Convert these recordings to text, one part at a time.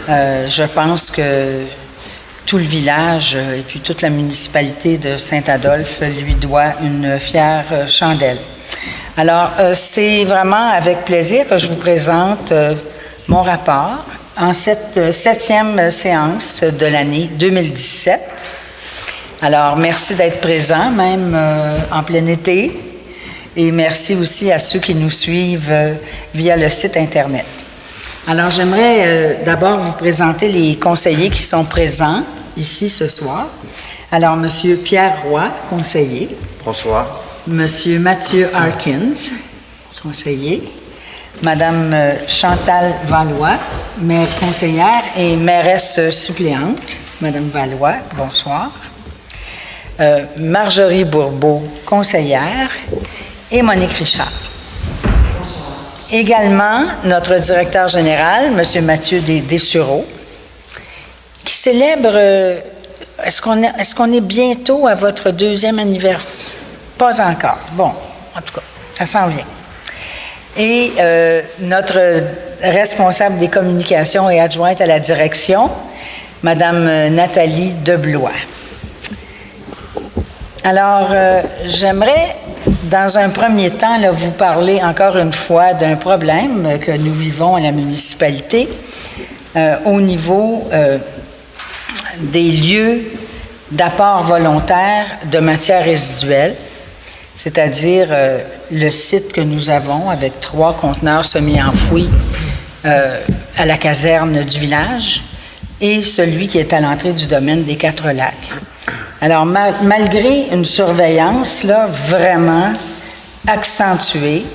Je pense que tout le village et puis toute la municipalité de Saint-Adolphe lui doit une fière chandelle. Alors, c'est vraiment avec plaisir que je vous présente mon rapport en cette 7e séance de l'année 2017. Alors, merci d'être présents, même en plein été, et merci aussi à ceux qui nous suivent via le site Internet. Alors, j'aimerais d'abord vous présenter les conseillers qui sont présents ici ce soir. Alors, M. Pierre Roy, conseiller. Bonsoir. M. Mathieu Harkins, conseiller. Mme Chantal Valois, maire conseillère et mairesse suppléante. Mme Valois, bonsoir. Marjorie Bourbeau, conseillère. Et Monique Richard. Également, notre directeur général, M. Mathieu Dessureau, qui célèbre... Est-ce qu'on est bientôt à votre 2e anniversaire? Pas encore. Bon, en tout cas, ça s'en vient. Et notre responsable des communications et adjointe à la direction, Mme Nathalie Deblois. Alors, j'aimerais, dans un premier temps, là, vous parler encore une fois d'un problème que nous vivons à la municipalité au niveau des lieux d'apport volontaire de matières résiduelles, c'est-à-dire le site que nous avons avec 3 conteneurs semi-enfouis à la caserne du village et celui qui est à l'entrée du domaine des 4 lacs. Alors, malgré une surveillance là, vraiment accentuée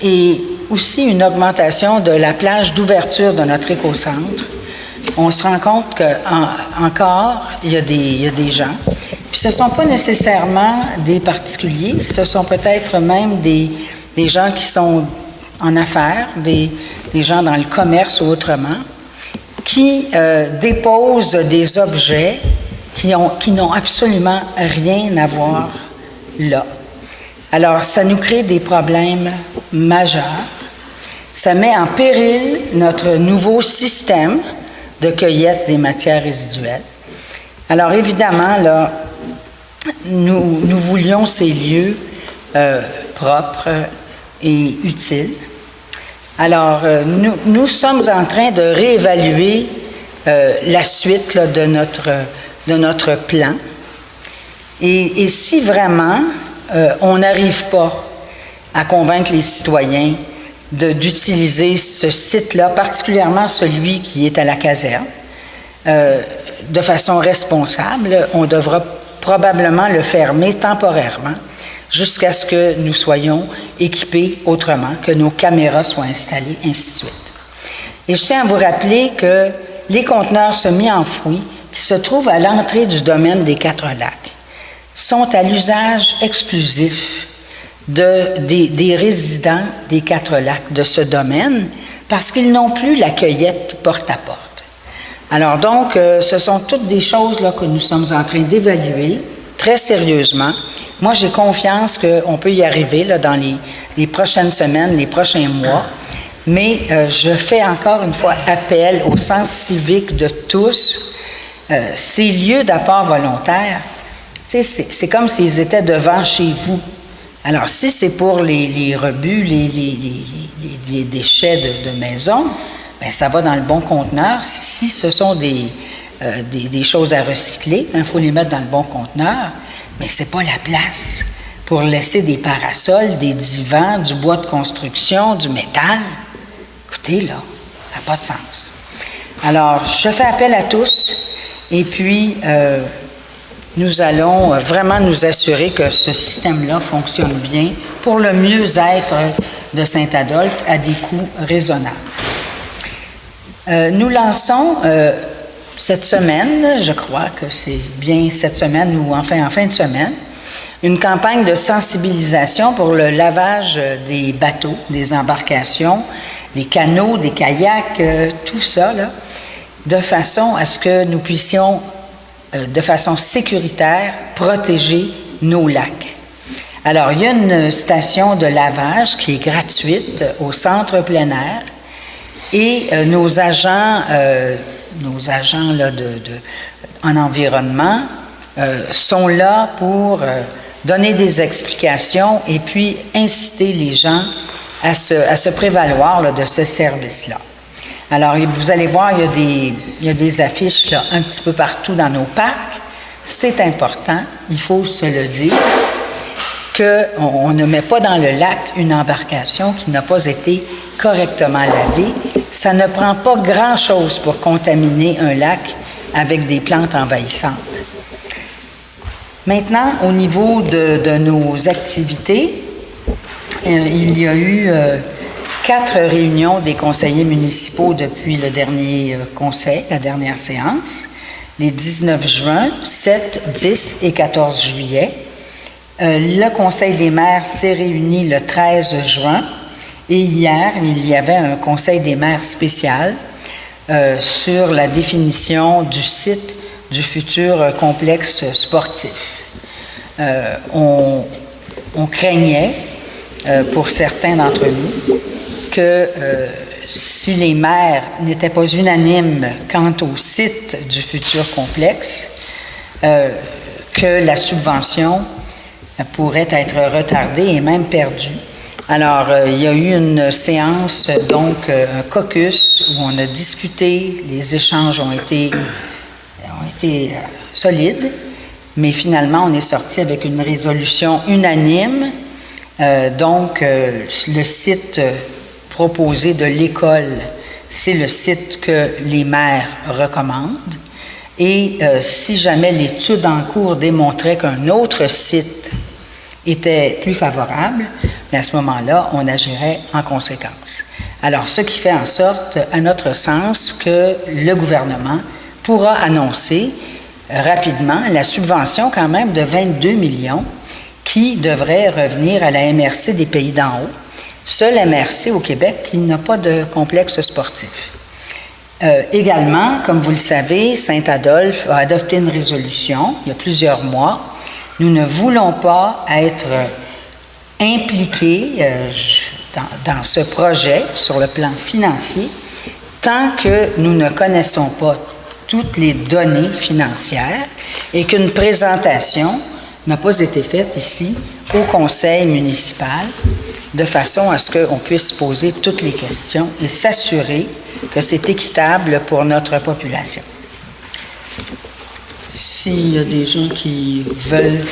et aussi une augmentation de la plage d'ouverture de notre écocentre, on se rend compte qu'encore, il y a des gens. Puis ce ne sont pas nécessairement des particuliers, ce sont peut-être même des gens qui sont en affaires, des gens dans le commerce ou autrement, qui déposent des objets qui n'ont absolument rien à voir là. Alors, ça nous crée des problèmes majeurs. Ça met en péril notre nouveau système de cueillette des matières résiduelles. Alors, évidemment, là, nous voulions ces lieux propres et utiles. Alors, nous sommes en train de réévaluer la suite là, de notre plan. Et si vraiment on n'arrive pas à convaincre les citoyens d'utiliser ce site-là, particulièrement celui qui est à la caserne, de façon responsable, on devra probablement le fermer temporairement jusqu'à ce que nous soyons équipés autrement, que nos caméras soient installées, ainsi de suite. Et je tiens à vous rappeler que les conteneurs semi-enfouis qui se trouvent à l'entrée du domaine des 4 lacs sont à l'usage exclusif des résidents des 4 lacs de ce domaine parce qu'ils n'ont plus la cueillette porte-à-porte. Alors donc, ce sont toutes des choses là, que nous sommes en train d'évaluer très sérieusement. Moi, j'ai confiance qu'on peut y arriver là, dans les prochaines semaines, les prochains mois, mais je fais encore une fois appel au sens civique de tous. Ces lieux d'apport volontaire, c'est comme s'ils étaient devant chez vous. Alors, si c'est pour les rebuts, les déchets de maison, bien, ça va dans le bon conteneur. Si ce sont des choses à recycler, il faut les mettre dans le bon conteneur, mais ce n'est pas la place pour laisser des parasols, des divans, du bois de construction, du métal. Écoutez, là, ça n'a pas de sens. Alors, je fais appel à tous et puis nous allons vraiment nous assurer que ce système-là fonctionne bien pour le mieux-être de Saint-Adolphe à des coûts raisonnables. Nous lançons cette semaine, je crois que c'est bien cette semaine ou enfin en fin de semaine, une campagne de sensibilisation pour le lavage des bateaux, des embarcations, des canots, des kayaks, tout ça, là, de façon à ce que nous puissions, de façon sécuritaire, protéger nos lacs. Alors, il y a une station de lavage qui est gratuite au centre plein air Et nos agents là, en environnement sont là pour donner des explications et puis inciter les gens à se prévaloir là, de ce service-là. Alors, vous allez voir, il y a des affiches là, un petit peu partout dans nos parcs. C'est important, il faut se le dire, qu'on ne met pas dans le lac une embarcation qui n'a pas été correctement lavée. Ça ne prend pas grand-chose pour contaminer un lac avec des plantes envahissantes. Maintenant, au niveau de nos activités, il y a eu 4 réunions des conseillers municipaux depuis le dernier conseil, la dernière séance, les 19 juin, 7, 10 et 14 juillet. Le conseil des maires s'est réuni le 13 juin et hier, il y avait un conseil des maires spécial sur la définition du site du futur complexe sportif. On craignait, pour certains d'entre nous, que si les maires n'étaient pas unanimes quant au site du futur complexe, que la subvention pourrait être retardée et même perdue. Alors, il y a eu une séance, donc un caucus, où on a discuté, les échanges ont été solides, mais finalement, on est sorti avec une résolution unanime. Donc, le site proposé de l'école, c'est le site que les maires recommandent. Et si jamais l'étude en cours démontrait qu'un autre site était plus favorable, à ce moment-là, on agirait en conséquence. Alors, ce qui fait en sorte, à notre sens, que le gouvernement pourra annoncer rapidement la subvention quand même de 22 millions qui devrait revenir à la MRC des Pays d'en haut, seule MRC au Québec qui n'a pas de complexe sportif. Également, comme vous le savez, Saint-Adolphe a adopté une résolution il y a plusieurs mois. Nous ne voulons pas être impliqués dans ce projet sur le plan financier tant que nous ne connaissons pas toutes les données financières et qu'une présentation n'a pas été faite ici au conseil municipal de façon à ce qu'on puisse poser toutes les questions et s'assurer que c'est équitable pour notre population. S'il y a des gens qui veulent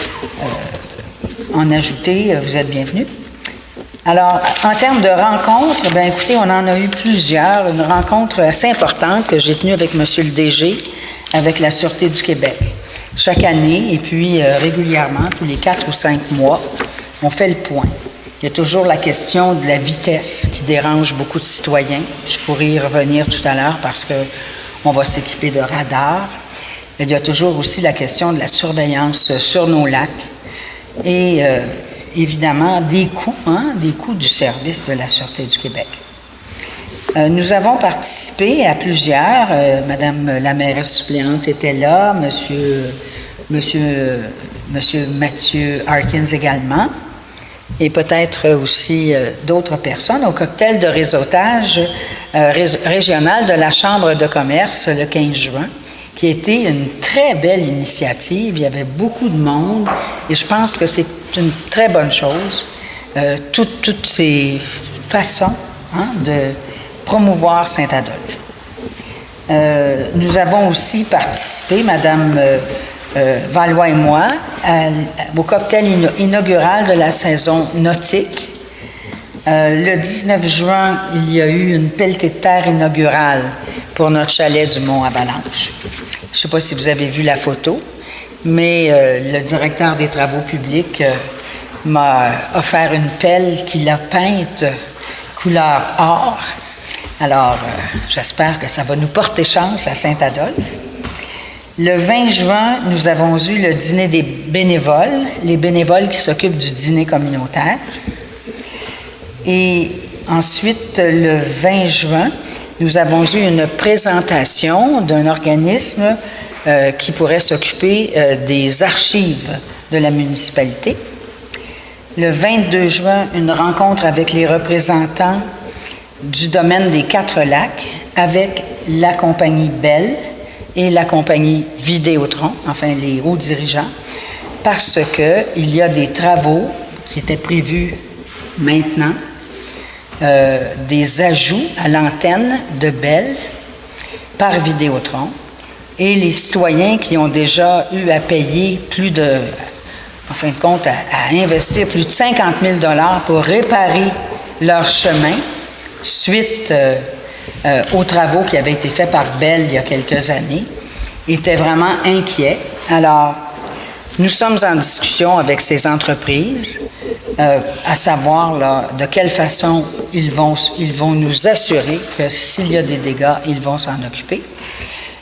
en ajouter, vous êtes bienvenus. Alors, en termes de rencontres, bien écoutez, on en a eu plusieurs. Une rencontre assez importante que j'ai tenue avec M. le DG, avec la Sûreté du Québec. Chaque année, et puis régulièrement, tous les 4 ou 5 mois, on fait le point. Il y a toujours la question de la vitesse qui dérange beaucoup de citoyens. Je pourrais y revenir tout à l'heure parce qu'on va s'équiper de radars. Il y a toujours aussi la question de la surveillance sur nos lacs et évidemment des coûts du service de la Sûreté du Québec. Nous avons participé à plusieurs. Madame la mairesse suppléante était là, Monsieur Mathieu Harkins également, et peut-être aussi d'autres personnes au cocktail de réseautage régional de la Chambre de commerce le 15 juin, qui a été une très belle initiative. Il y avait beaucoup de monde et je pense que c'est une très bonne chose, toutes ces façons de promouvoir Saint-Adolphe. Nous avons aussi participé, Madame Valois et moi, au cocktail inaugural de la saison nautique. Le 19 juin, il y a eu une pelletée de terre inaugurale pour notre chalet du Mont-Avalanche. Je ne sais pas si vous avez vu la photo, mais le directeur des travaux publics m'a offert une pelle qu'il a peinte couleur or. Alors, j'espère que ça va nous porter chance à Saint-Adolphe. Le 20 juin, nous avons eu le dîner des bénévoles, les bénévoles qui s'occupent du dîner communautaire. Et ensuite, le 20 juin, nous avons eu une présentation d'un organisme qui pourrait s'occuper des archives de la municipalité. Le 22 juin, une rencontre avec les représentants du domaine des Quatre Lacs avec la compagnie Bell et la compagnie Vidéotron, enfin les hauts dirigeants, parce qu'il y a des travaux qui étaient prévus maintenant, des ajouts à l'antenne de Bell par Vidéotron, et les citoyens qui ont déjà eu à payer en fin de compte, à investir plus de 50 000 $ pour réparer leur chemin suite aux travaux qui avaient été faits par Bell il y a quelques années, étaient vraiment inquiets. Alors, nous sommes en discussion avec ces entreprises, à savoir là, de quelle façon ils vont nous assurer que s'il y a des dégâts, ils vont s'en occuper.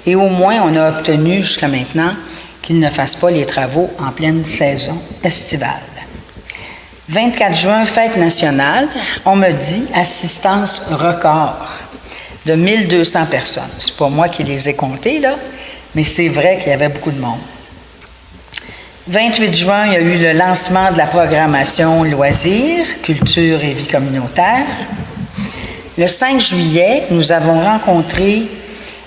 Et au moins, on a obtenu jusqu'à maintenant qu'ils ne fassent pas les travaux en pleine saison estivale. 24 juin, fête nationale, on me dit assistance record de 1200 personnes. C'est pas moi qui les ai comptées, là, mais c'est vrai qu'il y avait beaucoup de monde. 28 juin, il y a eu le lancement de la programmation loisirs, culture et vie communautaire. Le 5 juillet, nous avons rencontré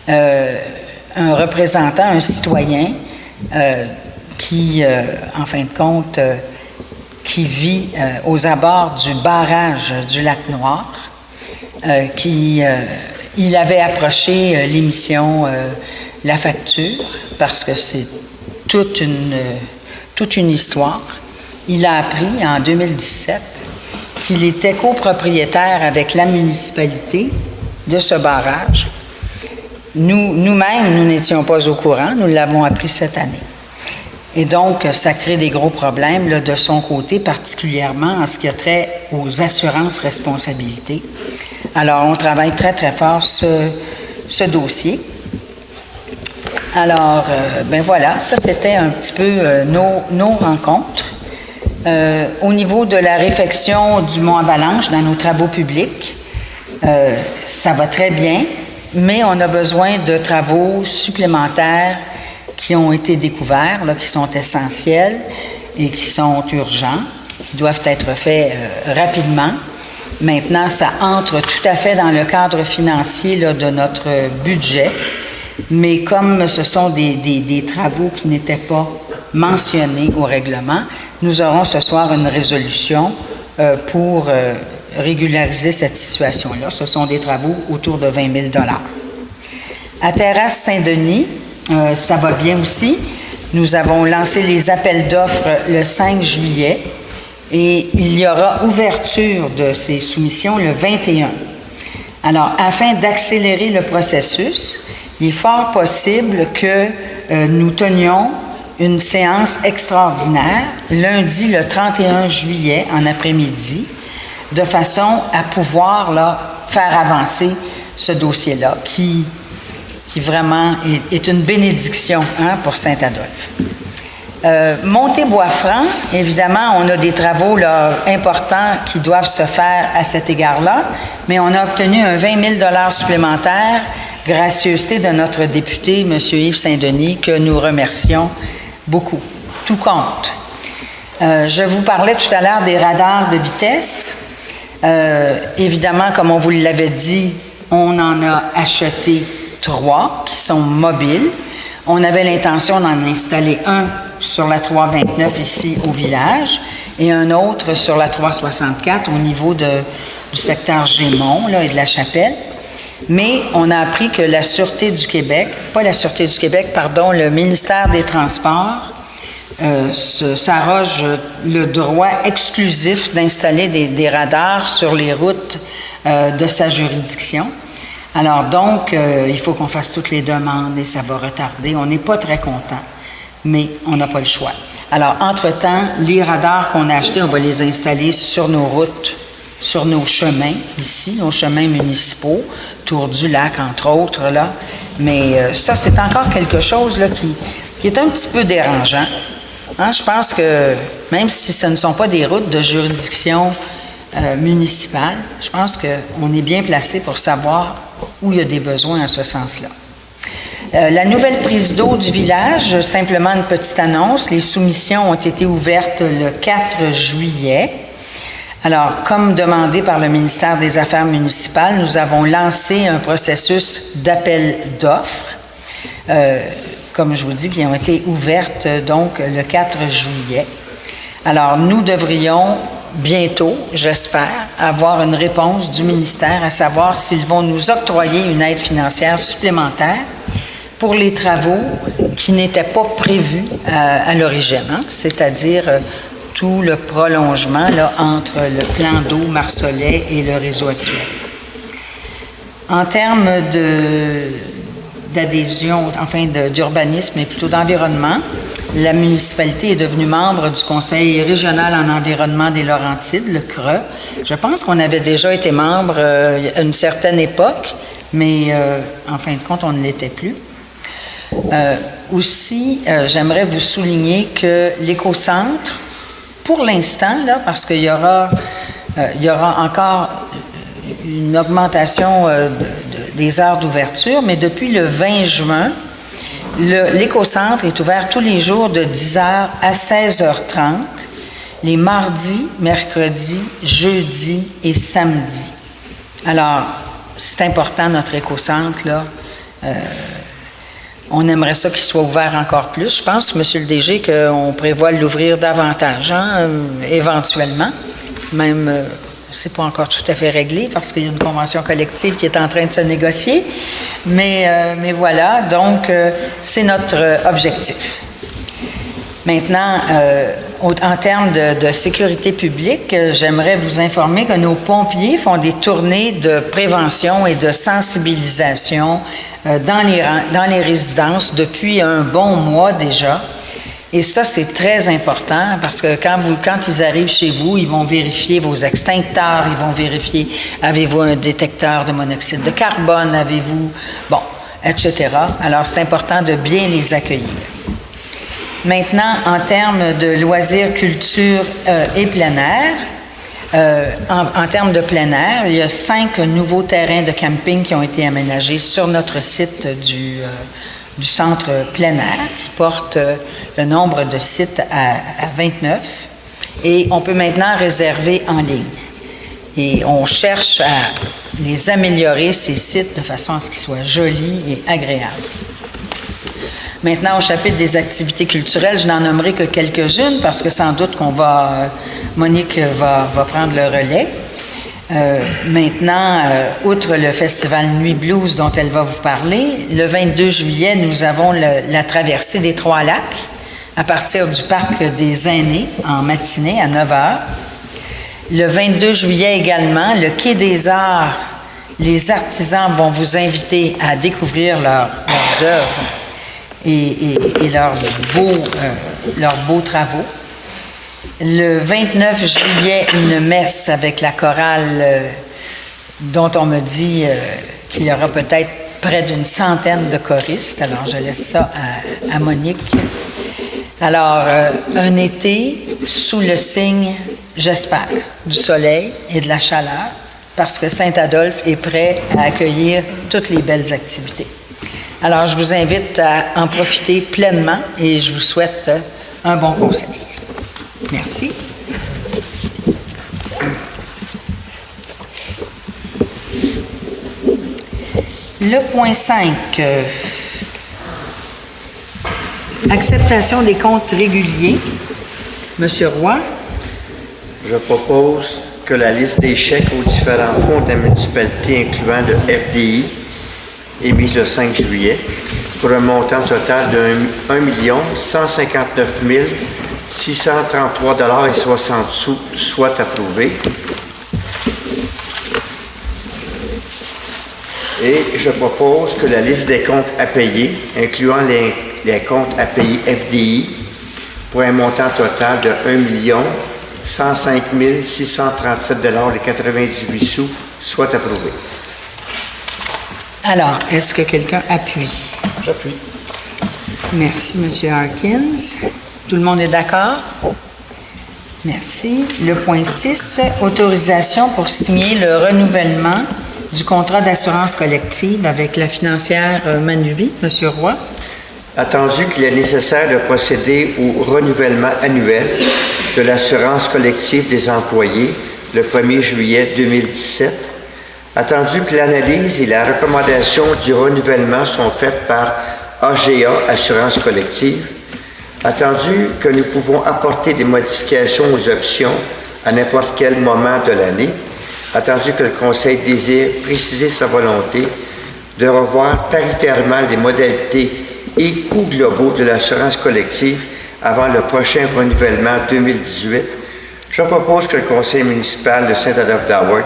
un représentant, un citoyen qui, en fin de compte, qui vit aux abords du barrage du lac Noir, il avait approché l'émission La Facture, parce que c'est toute une histoire. Il a appris en 2017 qu'il était copropriétaire avec la municipalité de ce barrage. Nous-mêmes, nous n'étions pas au courant, nous l'avons appris cette année. Et donc, ça crée des gros problèmes là, de son côté, particulièrement en ce qui a trait aux assurances responsabilités. Alors, on travaille très, très fort ce dossier. Alors, ben voilà, ça c'était un petit peu nos rencontres. Au niveau de la réfection du Mont Avalanche dans nos travaux publics, ça va très bien, mais on a besoin de travaux supplémentaires qui ont été découverts, là, qui sont essentiels et qui sont urgents, qui doivent être faits rapidement. Maintenant, ça entre tout à fait dans le cadre financier là, de notre budget, mais comme ce sont des travaux qui n'étaient pas mentionnés au règlement, nous aurons ce soir une résolution pour régulariser cette situation-là. Ce sont des travaux autour de 20 000 $. À Terrasse Saint-Denis, ça va bien aussi. Nous avons lancé les appels d'offres le 5 juillet et il y aura ouverture de ces soumissions le 21. Alors, afin d'accélérer le processus, il est fort possible que nous tenions une séance extraordinaire lundi le 31 juillet en après-midi, de façon à pouvoir là, faire avancer ce dossier-là qui vraiment est une bénédiction pour Saint-Adolphe. Monté-Bois-Franc, évidemment, on a des travaux là, importants qui doivent se faire à cet égard-là, mais on a obtenu un 20 000 $ supplémentaire, gracieuseté de notre député, M. Yves Saint-Denis, que nous remercions beaucoup. Tout compte. Je vous parlais tout à l'heure des radars de vitesse. Évidemment, comme on vous l'avait dit, on en a acheté 3 qui sont mobiles. On avait l'intention d'en installer un sur la 329 ici au village et un autre sur la 364 au niveau du secteur Gémont là, et de la Chapelle. Mais on a appris que la Sûreté du Québec, pas la Sûreté du Québec, pardon, le ministère des Transports s'arroge le droit exclusif d'installer des radars sur les routes de sa juridiction. Alors donc, il faut qu'on fasse toutes les demandes et ça va retarder. On n'est pas très content, mais on n'a pas le choix. Alors, entre-temps, les radars qu'on a achetés, on va les installer sur nos routes, sur nos chemins ici, nos chemins municipaux, Tour du Lac, entre autres, là. Mais ça, c'est encore quelque chose là, qui est un petit peu dérangeant. Hein? Je pense que même si ce ne sont pas des routes de juridiction municipale, je pense qu'on est bien placé pour savoir où il y a des besoins en ce sens-là. La nouvelle prise d'eau du village, simplement une petite annonce, les soumissions ont été ouvertes le 4 juillet. Alors, comme demandé par le ministère des Affaires municipales, nous avons lancé un processus d'appel d'offres, comme je vous dis, qui ont été ouvertes donc le 4 juillet. Alors, nous devrions bientôt, j'espère, avoir une réponse du ministère à savoir s'ils vont nous octroyer une aide financière supplémentaire pour les travaux qui n'étaient pas prévus à l'origine, hein, c'est-à-dire tout le prolongement là, entre le plan d'eau marsolais et le réseau actuel. En termes d'adhésion, enfin d'urbanisme et plutôt d'environnement, la municipalité est devenue membre du Conseil régional en environnement des Laurentides, le CRE. Je pense qu'on avait déjà été membre à une certaine époque, mais en fin de compte, on ne l'était plus. Aussi, j'aimerais vous souligner que l'écocentre, pour l'instant, là, parce qu'il y aura encore une augmentation des heures d'ouverture, mais depuis le 20 juin, l'écocentre est ouvert tous les jours de 10h à 16h30, les mardis, mercredis, jeudis et samedis. Alors, c'est important, notre écocentre, là. On aimerait ça qu'il soit ouvert encore plus. Je pense, M. le DG, qu'on prévoit l'ouvrir davantage, hein, éventuellement. Même, c'est pas encore tout à fait réglé parce qu'il y a une convention collective qui est en train de se négocier. Mais voilà, donc, c'est notre objectif. Maintenant, en termes de sécurité publique, j'aimerais vous informer que nos pompiers font des tournées de prévention et de sensibilisation dans les résidences depuis un bon mois déjà. Et ça, c'est très important parce que quand ils arrivent chez vous, ils vont vérifier vos extincteurs, ils vont vérifier, avez-vous un détecteur de monoxyde de carbone, avez-vous, bon, etc. Alors, c'est important de bien les accueillir. Maintenant, en termes de loisirs, culture et plein air, en termes de plein air, il y a 5 nouveaux terrains de camping qui ont été aménagés sur notre site du centre plein air, qui porte le nombre de sites à 29. Et on peut maintenant réserver en ligne. Et on cherche à les améliorer, ces sites, de façon à ce qu'ils soient jolis et agréables. Maintenant, au chapitre des activités culturelles, je n'en nommerai que quelques-unes parce que sans doute Monique va prendre le relais. Maintenant, outre le festival Nuit Blues dont elle va vous parler, le 22 juillet, nous avons la traversée des Trois-Lacs à partir du parc des Aînés en matinée à 9h. Le 22 juillet également, le Quai des Arts, les artisans vont vous inviter à découvrir leurs œuvres et leurs beaux travaux. Le 29 juillet, une messe avec la chorale dont on me dit qu'il y aura peut-être près d'une centaine de choristes. Alors, je laisse ça à Monique. Alors, un été sous le signe, j'espère, du soleil et de la chaleur, parce que Saint-Adolphe est prêt à accueillir toutes les belles activités. Alors, je vous invite à en profiter pleinement et je vous souhaite un bon conseil. Merci. Le point 5. Acceptation des comptes réguliers. Monsieur Roy. Je propose que la liste des chèques aux différents fonds de la municipalité, incluant le FDI, émise le 5 juillet, pour un montant total de 1 159 633,60 $, soit approuvé. Et je propose que la liste des comptes à payer, incluant les comptes à payer FDI, pour un montant total de 1 105 637,98 $, soit approuvé. Alors, est-ce que quelqu'un appuie? J'appuie. Merci, M. Harkins. Tout le monde est d'accord? Merci. Le point 6, autorisation pour signer le renouvellement du contrat d'assurance collective avec la financière Manuvie. M. Roy. Attendu qu'il est nécessaire de procéder au renouvellement annuel de l'assurance collective des employés le 1er juillet 2017. Attendu que l'analyse et la recommandation du renouvellement sont faites par AGA Assurance Collective, attendu que nous pouvons apporter des modifications aux options à n'importe quel moment de l'année, attendu que le Conseil désire préciser sa volonté de revoir paritairement les modalités et coûts globaux de l'assurance collective avant le prochain renouvellement 2018, je propose que le Conseil municipal de Saint-Adolphe-d'Howard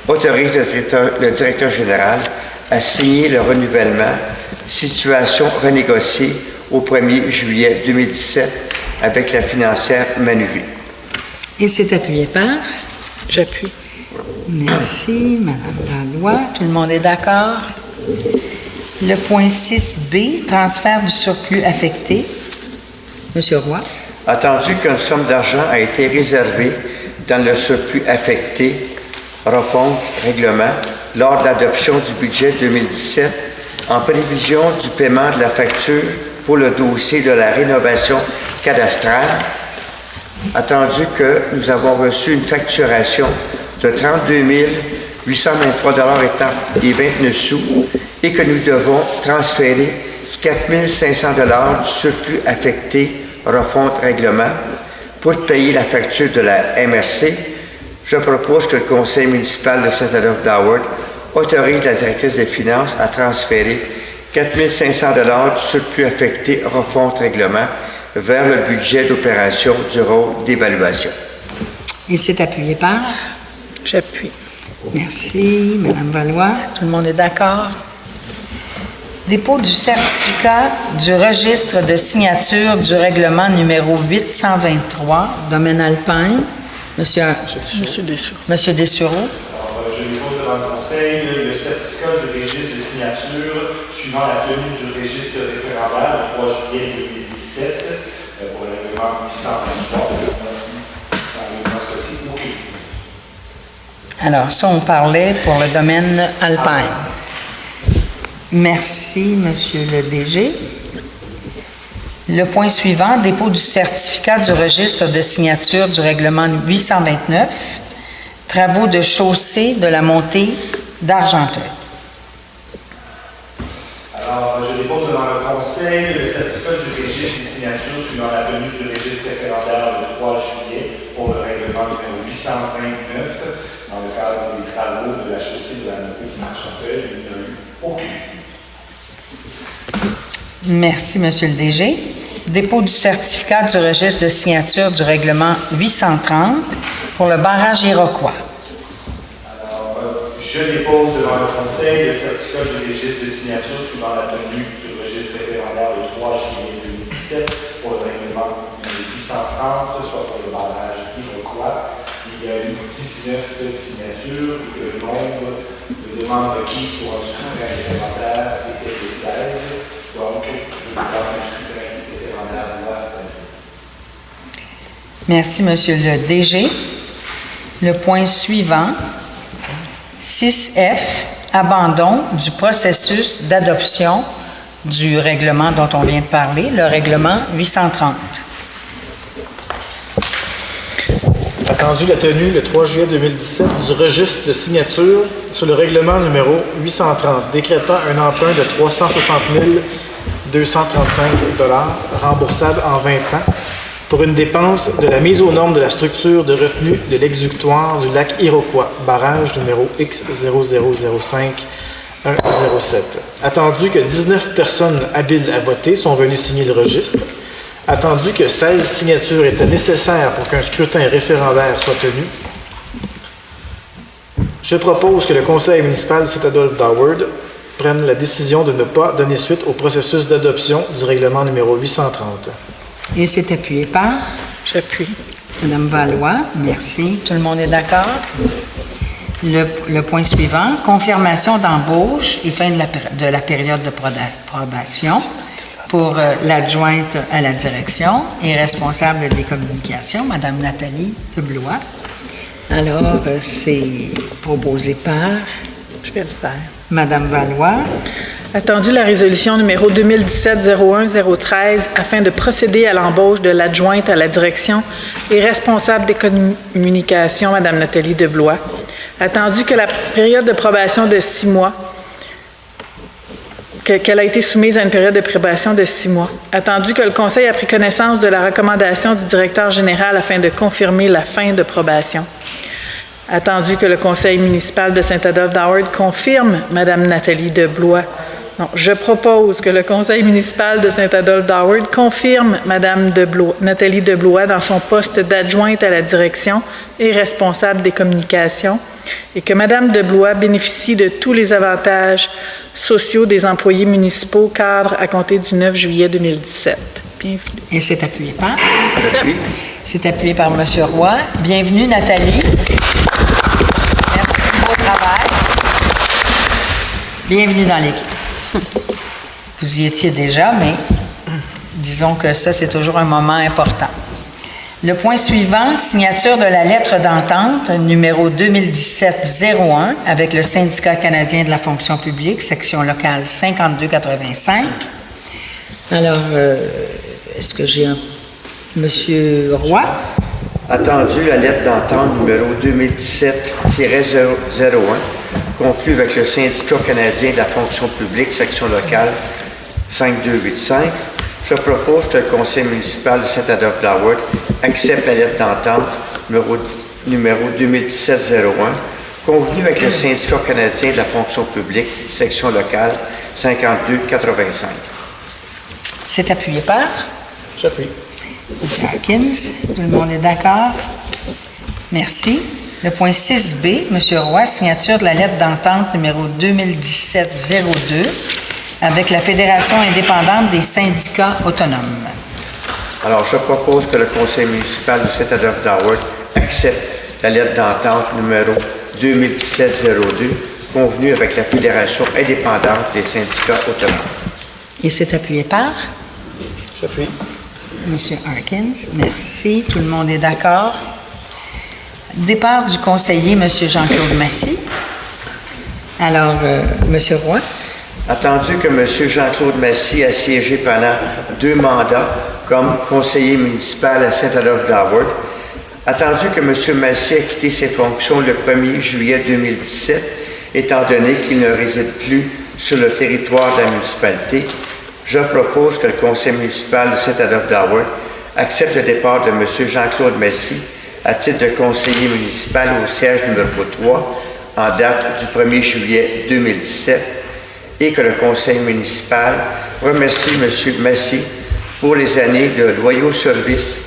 autorise le directeur général à signer le renouvellement, situation renégociée au 1er juillet 2017 avec la financière Manuvie. Et c'est appuyé par? J'appuie. Merci, Mme Valois. Tout le monde est d'accord? Le point 6B, transfert du surplus affecté. Monsieur Roy. Attendu qu'une somme d'argent a été réservée dans le surplus affecté, refonte, règlement, lors de l'adoption du budget 2017, en prévision du paiement de la facture pour le dossier de la rénovation cadastrale, attendu que nous avons reçu une facturation de 32 823 et 29 sous et que nous devons transférer 4 500 du surplus affecté refonte règlement pour payer la facture de la MRC, je propose que le Conseil municipal de Saint-Adolphe-d'Howard autorise la directrice des finances à transférer 4 500 du surplus affecté refonte règlement vers le budget d'opération du rôle d'évaluation. Et c'est appuyé par? J'appuie. Merci, Mme Valois. Tout le monde est d'accord? Dépôt du certificat du registre de signature du règlement numéro 823, domaine Alpine. Monsieur Dessureau. Monsieur Dessureau. Alors, je dépose devant le Conseil le certificat du registre de signature suivant la tenue du registre référendaire le 3 juillet 2017 pour le règlement 823 dans ce cas-ci, au crédit. Alors, ça, on parlait pour le domaine Alpine. Merci, Monsieur le DG. Le point suivant, dépôt du certificat du registre de signature du règlement 829, travaux de chaussée de la montée d'Argenteuil. Alors, je dépose devant le Conseil le certificat du registre des signatures suivant la tenue du registre référendaire le 3 juillet pour le règlement numéro 829 dans le cadre des travaux de la chaussée de la montée d'Argenteuil. Il n'y a eu aucune visite. Merci, Monsieur le DG. Dépôt du certificat du registre de signature du règlement 830 pour le barrage Iroquois. Alors, je dépose devant le Conseil le certificat du registre de signature suivant la tenue du registre référendaire le 3 juillet 2017 pour le règlement 830, soit pour le barrage Iroquois. Il y a eu 19 signatures et le nombre de demandes requises pour un scrutin référendaire était de 16. Donc, je parle d'un scrutin référendaire doit. Merci, Monsieur le DG. Le point suivant, 6F, abandon du processus d'adoption du règlement dont on vient de parler, le règlement 830. Attendu la tenue le 3 juillet 2017 du registre de signature sur le règlement numéro 830, décrétant un emprunt de 360 235 $ remboursable en 20 ans pour une dépense de la mise aux normes de la structure de retenue de l'exutoire du lac Iroquois, barrage numéro X0005107. Attendu que 19 personnes habiles à voter sont venues signer le registre, attendu que 16 signatures étaient nécessaires pour qu'un scrutin référendaire soit tenu, je propose que le Conseil municipal de Saint-Adolphe-d'Howard prenne la décision de ne pas donner suite au processus d'adoption du règlement numéro 830. Et c'est appuyé par? J'appuie. Madame Valois, merci. Tout le monde est d'accord? Le point suivant, confirmation d'embauche et fin de la période de probation pour l'adjointe à la direction et responsable des communications, Madame Nathalie Deblois. Alors, c'est proposé par? Je vais le faire. Madame Valois. Attendu la résolution numéro 2017-01-013 afin de procéder à l'embauche de l'adjointe à la direction et responsable des communications, Mme Nathalie Deblois. Attendu que la période de probation de 6 mois, qu'elle a été soumise à une période de probation de 6 mois. Attendu que le Conseil a pris connaissance de la recommandation du directeur général afin de confirmer la fin de probation. Attendu que le Conseil municipal de Saint-Adolphe-d'Howard confirme Mme Nathalie Deblois. Non, je propose que le Conseil municipal de Saint-Adolphe-d'Howard confirme Mme Nathalie Deblois dans son poste d'adjointe à la direction et responsable des communications et que Mme Deblois bénéficie de tous les avantages sociaux des employés municipaux cadres à compter du 9 juillet 2017. Bienvenue. Et c'est appuyé par? J'appuie. C'est appuyé par M. Roy. Bienvenue, Nathalie. Merci du beau travail. Bienvenue dans l'équipe. Vous y étiez déjà, mais disons que ça, c'est toujours un moment important. Le point suivant, signature de la lettre d'entente numéro 2017-01 avec le Syndicat canadien de la fonction publique, section locale 5285. Alors, est-ce que j'ai un... Monsieur Roy? Attendu la lettre d'entente numéro 2017-01 conclue avec le Syndicat canadien de la fonction publique, section locale 5285, je propose que le Conseil municipal de Saint-Adolphe-d'Howard accepte la lettre d'entente numéro 2017-01 convenue avec le Syndicat canadien de la fonction publique, section locale 5285. C'est appuyé par? J'appuie. M. Harkins, tout le monde est d'accord? Merci. Le point 6B, M. Roy, signature de la lettre d'entente numéro 2017-02 avec la Fédération indépendante des syndicats autonomes. Alors, je propose que le Conseil municipal de Saint-Adolphe-d'Howard accepte la lettre d'entente numéro 2017-02 convenue avec la Fédération indépendante des syndicats autonomes. Et c'est appuyé par? J'appuie. M. Harkins, merci. Tout le monde est d'accord. Départ du conseiller, M. Jean-Claude Massy. Alors, M. Roy. Attendu que M. Jean-Claude Massy a siégé pendant 2 mandats comme conseiller municipal à Saint-Adolphe-d'Howard, attendu que M. Massy a quitté ses fonctions le 1er juillet 2017, étant donné qu'il ne réside plus sur le territoire de la municipalité, je propose que le conseil municipal de Saint-Adolphe-d'Howard accepte le départ de M. Jean-Claude Massy à titre de conseiller municipal au siège numéro 3 en date du 1er juillet 2017 et que le conseil municipal remercie M. Massy pour les années de loyaux services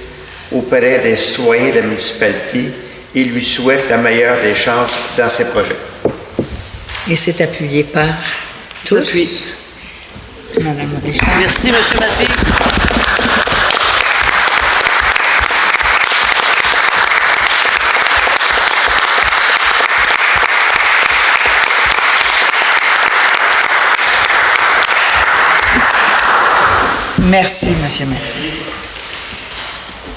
auprès des citoyens de la municipalité et lui souhaite la meilleure des chances dans ses projets. Et c'est appuyé par tous. J'appuie. Madame Richard. Merci, M. Massy. Merci, M. Massy.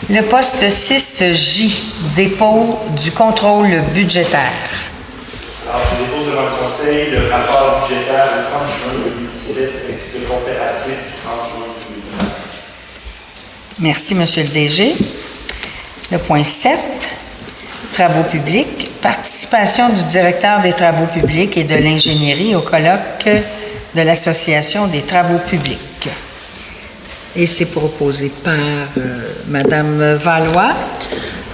Le poste 6J, dépôt du contrôle budgétaire. Alors, je dépose devant le Conseil le rapport budgétaire du 30 juin 2017 ainsi que le comparatif du 30 juin 2019. Merci, M. le DG. Le point 7, travaux publics, participation du directeur des travaux publics et de l'ingénierie au colloque de l'Association des travaux publics. Et c'est proposé par Mme Valois.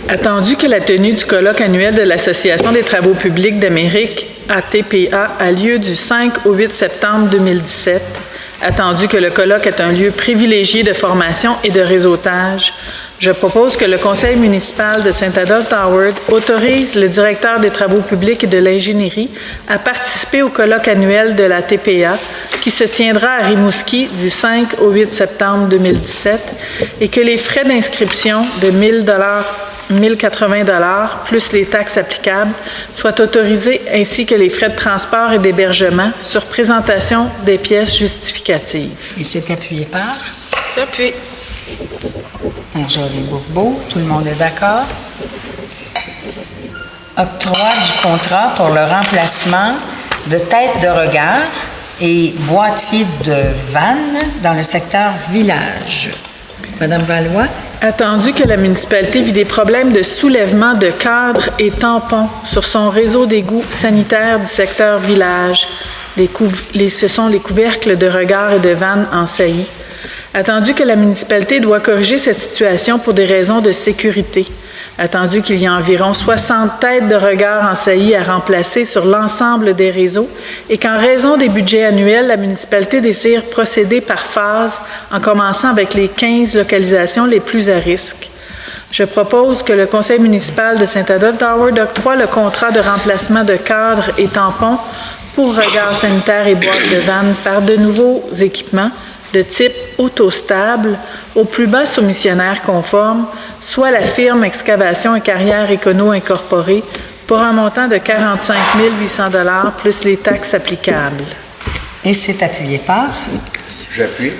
Attendu que la tenue du colloque annuel de l'Association des travaux publics d'Amérique, ATPA, a lieu du 5 au 8 septembre 2017, attendu que le colloque est un lieu privilégié de formation et de réseautage, je propose que le Conseil municipal de Saint-Adolphe-d'Howard autorise le directeur des travaux publics et de l'ingénierie à participer au colloque annuel de la TPA qui se tiendra à Rimouski du 5 au 8 septembre 2017 et que les frais d'inscription de 1,080 plus les taxes applicables soient autorisés ainsi que les frais de transport et d'hébergement sur présentation des pièces justificatives. Et c'est appuyé par J'appuie. Marjorie Bourbeau. Tout le monde est d'accord. Octroi du contrat pour le remplacement de tête de regard et boîtiers de vannes dans le secteur village. Madame Valois? Attendu que la municipalité vit des problèmes de soulèvement de cadres et tampons sur son réseau d'égouts sanitaires du secteur village, ce sont les couvercles de regard et de vannes en saillie. Attendu que la municipalité doit corriger cette situation pour des raisons de sécurité. Attendu qu'il y a environ 60 têtes de regard en saillie à remplacer sur l'ensemble des réseaux et qu'en raison des budgets annuels, la municipalité désire procéder par phase en commençant avec les 15 localisations les plus à risque. Je propose que le conseil municipal de Saint-Adolphe-d'Howard octroie le contrat de remplacement de cadres et tampons pour regards sanitaires et boîtes de vannes par de nouveaux équipements de type autostable au plus bas soumissionnaire conforme, soit la firme Excavation et Carrière Écono Incorporée, pour un montant de 45 800 $ plus les taxes applicables. Et c'est appuyé par? J'appuie.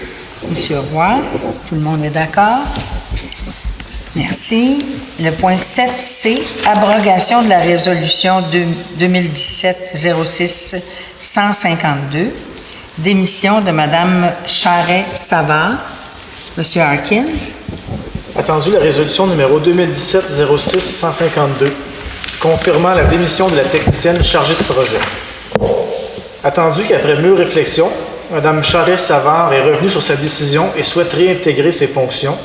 Monsieur Roy, tout le monde est d'accord? Merci. Le point 7C, abrogation de la résolution 2017-06-152, démission de Mme Charest-Savard. Monsieur Harkins? Attendu la résolution numéro 2017-06-152, confirmant la démission de la technicienne chargée de projet. Attendu qu'après mûre réflexion, Mme Charest-Savard est revenue sur sa décision et souhaite réintégrer ses fonctions,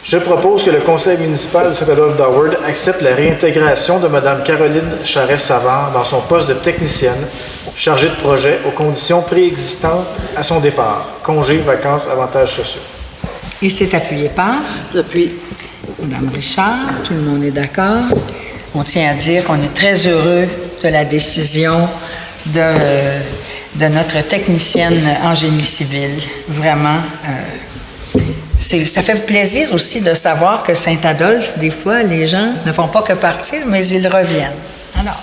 je propose que le conseil municipal de Saint-Adolphe-d'Howard accepte la réintégration de Mme Caroline Charest-Savard dans son poste de technicienne chargée de projet aux conditions préexistantes à son départ, congés, vacances, avantages sociaux. Et c'est appuyé par? J'appuie. Madame Richard, tout le monde est d'accord. On tient à dire qu'on est très heureux de la décision de notre technicienne en génie civil. Vraiment, ça fait plaisir aussi de savoir que Saint-Adolphe, des fois, les gens ne font pas que partir, mais ils reviennent. Alors,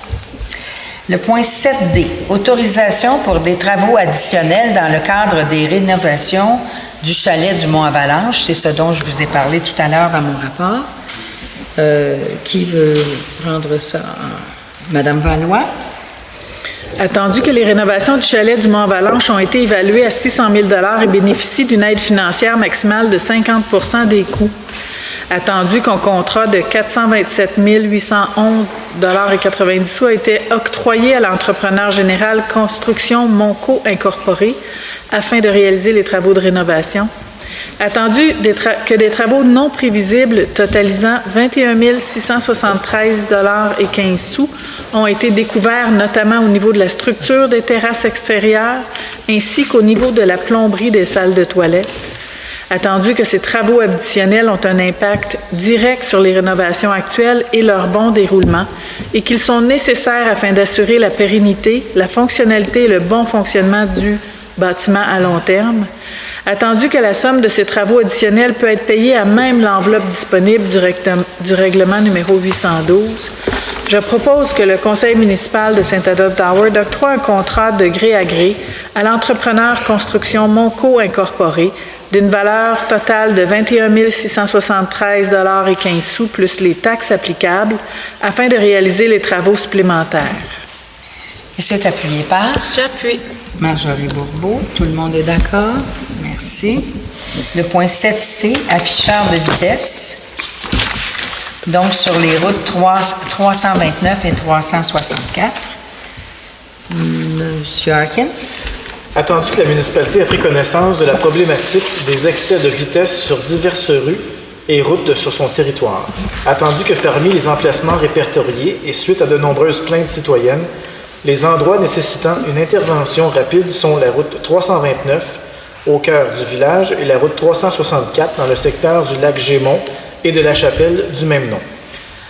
le point 7D, autorisation pour des travaux additionnels dans le cadre des rénovations du chalet du Mont-Avalanche. C'est ce dont je vous ai parlé tout à l'heure dans mon rapport. Qui veut prendre ça? Madame Valois? Attendu que les rénovations du chalet du Mont-Avalanche ont été évaluées à 600 000 $ et bénéficient d'une aide financière maximale de 50 % des coûts. Attendu qu'un contrat de 427 811 $ et 90 sous a été octroyé à l'entrepreneur général Construction Monco Incorporée afin de réaliser les travaux de rénovation. Attendu que des travaux non prévisibles totalisant 21 673 $ et 15 sous ont été découverts, notamment au niveau de la structure des terrasses extérieures ainsi qu'au niveau de la plomberie des salles de toilette. Attendu que ces travaux additionnels ont un impact direct sur les rénovations actuelles et leur bon déroulement et qu'ils sont nécessaires afin d'assurer la pérennité, la fonctionnalité et le bon fonctionnement du bâtiment à long terme. Attendu que la somme de ces travaux additionnels peut être payée à même l'enveloppe disponible du règlement numéro 812, je propose que le conseil municipal de Saint-Adolphe-d'Howard octroie un contrat de gré à gré à l'entrepreneur Construction Monco Incorporée d'une valeur totale de 21 673 $ et 15 sous plus les taxes applicables afin de réaliser les travaux supplémentaires. Et c'est appuyé par? J'appuie. Marjorie Bourbeau, tout le monde est d'accord? Merci. Le point 7C, afficheur de vitesse. Donc, sur les routes 329 et 364. Monsieur Harkins? Attendu que la municipalité a pris connaissance de la problématique des excès de vitesse sur diverses rues et routes sur son territoire. Attendu que parmi les emplacements répertoriés et suite à de nombreuses plaintes citoyennes, les endroits nécessitant une intervention rapide sont la route 329 au cœur du village et la route 364 dans le secteur du lac Gémont et de la chapelle du même nom.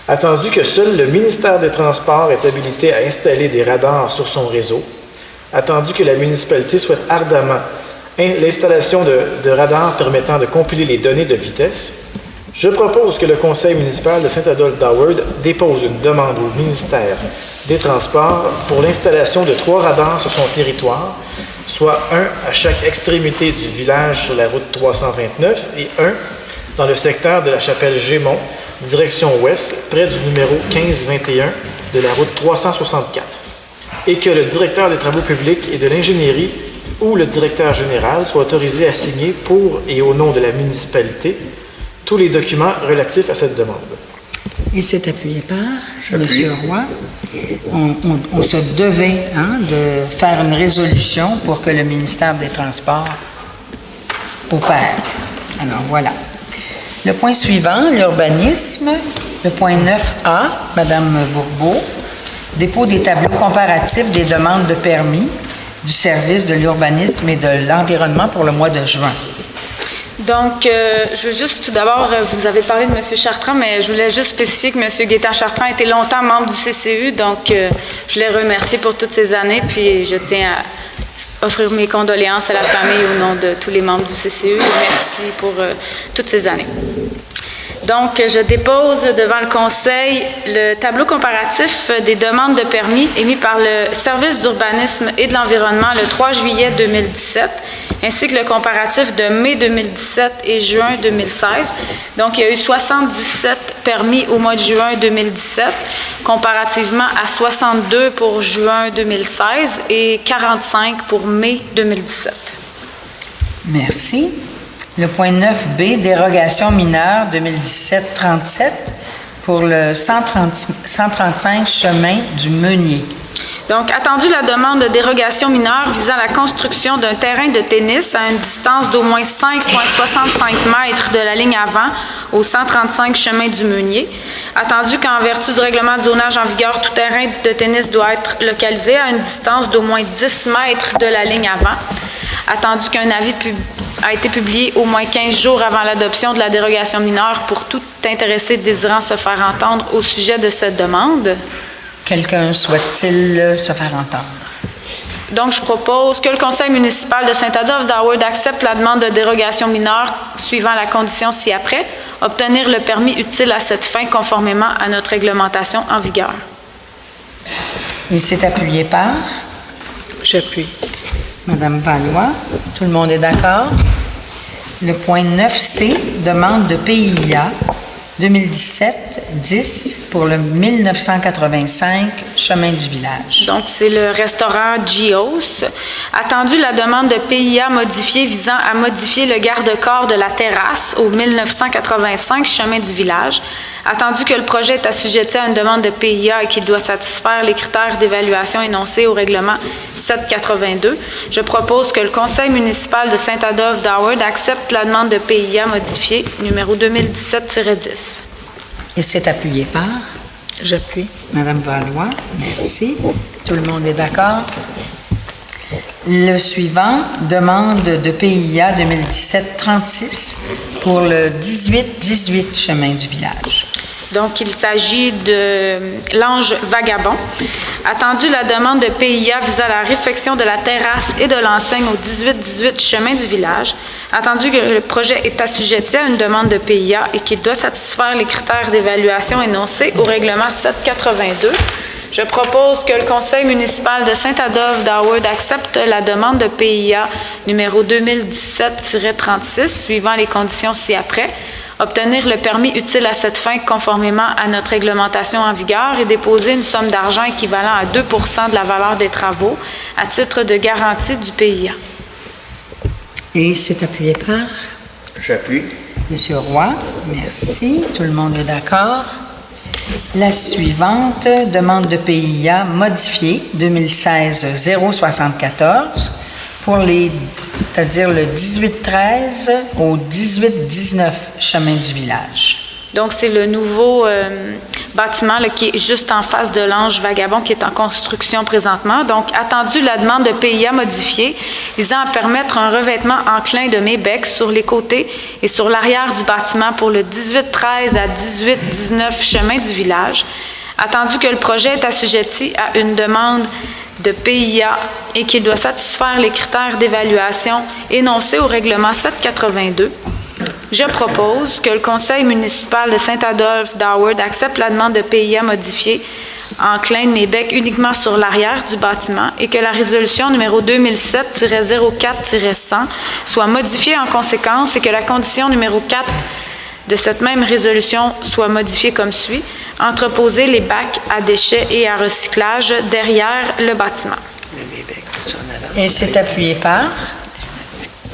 Attendu que seul le ministère des Transports est habilité à installer des radars sur son réseau, attendu que la municipalité souhaite ardemment l'installation de radars permettant de compiler les données de vitesse, je propose que le conseil municipal de Saint-Adolphe-d'Howard dépose une demande au ministère des Transports pour l'installation de 3 radars sur son territoire, soit un à chaque extrémité du village sur la route 329 et un dans le secteur de la chapelle Gémont, direction ouest, près du numéro 1521 de la route 364, et que le directeur des travaux publics et de l'ingénierie ou le directeur général soit autorisé à signer pour et au nom de la municipalité tous les documents relatifs à cette demande. Il s'est appuyé par M. Roy. On se devait de faire une résolution pour que le ministère des Transports opère. Alors, voilà. Le point suivant, l'urbanisme. Le point 9A, Mme Bourbeau. Dépôt des tableaux comparatifs des demandes de permis du service de l'urbanisme et de l'environnement pour le mois de juin. Donc, je veux juste tout d'abord, vous avez parlé de M. Chartrand, mais je voulais juste spécifier que M. Gaétan Chartrand a été longtemps membre du CCU, donc je l'ai remercié pour toutes ces années, puis je tiens à offrir mes condoléances à la famille au nom de tous les membres du CCU. Merci pour toutes ces années. Donc, je dépose devant le Conseil le tableau comparatif des demandes de permis émis par le Service d'urbanisme et de l'environnement le 3 juillet 2017, ainsi que le comparatif de mai 2017 et juin 2016. Donc, il y a eu 77 permis au mois de juin 2017, comparativement à 62 pour juin 2016 et 45 pour mai 2017. Merci. Le point 9B, dérogation mineure 2017-37 pour le 135 chemin du Meunier. Donc, attendu la demande de dérogation mineure visant la construction d'un terrain de tennis à une distance d'au moins 5,65 mètres de la ligne avant au 135 chemin du Meunier. Attendu qu'en vertu du règlement de zonage en vigueur, tout terrain de tennis doit être localisé à une distance d'au moins 10 mètres de la ligne avant. Attendu qu'un avis a été publié au moins 15 jours avant l'adoption de la dérogation mineure pour tout intéressé désirant se faire entendre au sujet de cette demande. Quelqu'un souhaite-t-il se faire entendre? Donc, je propose que le Conseil municipal de Saint-Adolphe d'Howard accepte la demande de dérogation mineure suivant la condition ci-après, obtenir le permis utile à cette fin conformément à notre réglementation en vigueur. Il s'est appuyé par? J'appuie. Madame Valois. Tout le monde est d'accord? Le point 9C, demande de PIA 2017-10 pour le 1985 chemin du village. Donc, c'est le restaurant Gios. Attendu la demande de PIA modifiée visant à modifier le garde-corps de la terrasse au 1985 chemin du village. Attendu que le projet est assujetti à une demande de PIA et qu'il doit satisfaire les critères d'évaluation énoncés au règlement 782, je propose que le Conseil municipal de Saint-Adolphe d'Howard accepte la demande de PIA modifiée numéro 2017-10. Il s'est appuyé par? J'appuie. Madame Valois, merci. Tout le monde est d'accord? Le suivant, demande de PIA 2017-36 pour le 18-18 chemin du village. Donc, il s'agit de l'Ange Vagabond. Attendu la demande de PIA visant la réfection de la terrasse et de l'enseigne au 18-18 chemin du village. Attendu que le projet est assujetti à une demande de PIA et qu'il doit satisfaire les critères d'évaluation énoncés au règlement 782, je propose que le Conseil municipal de Saint-Adolphe d'Howard accepte la demande de PIA numéro 2017-36 suivant les conditions ci-après, obtenir le permis utile à cette fin conformément à notre réglementation en vigueur et déposer une somme d'argent équivalent à 2 % de la valeur des travaux à titre de garantie du PIA. Et c'est appuyé par? J'appuie. Monsieur Roy, merci. Tout le monde est d'accord. La suivante, demande de PIA modifiée 2016-074 pour c'est-à-dire le 18-13 au 18-19 chemin du village. Donc, c'est le nouveau bâtiment là, qui est juste en face de l'Ange Vagabond qui est en construction présentement. Donc, attendu la demande de PIA modifiée visant à permettre un revêtement enclin de mébec sur les côtés et sur l'arrière du bâtiment pour le 18-13 à 18-19 chemin du village. Attendu que le projet est assujetti à une demande de PIA et qu'il doit satisfaire les critères d'évaluation énoncés au règlement 782, je propose que le Conseil municipal de Saint-Adolphe d'Howard accepte la demande de PIA modifiée enclin de mébec uniquement sur l'arrière du bâtiment et que la résolution numéro 2007-04-100 soit modifiée en conséquence et que la condition numéro 4 de cette même résolution soit modifiée comme suit: entreposer les bacs à déchets et à recyclage derrière le bâtiment. Et c'est appuyé par?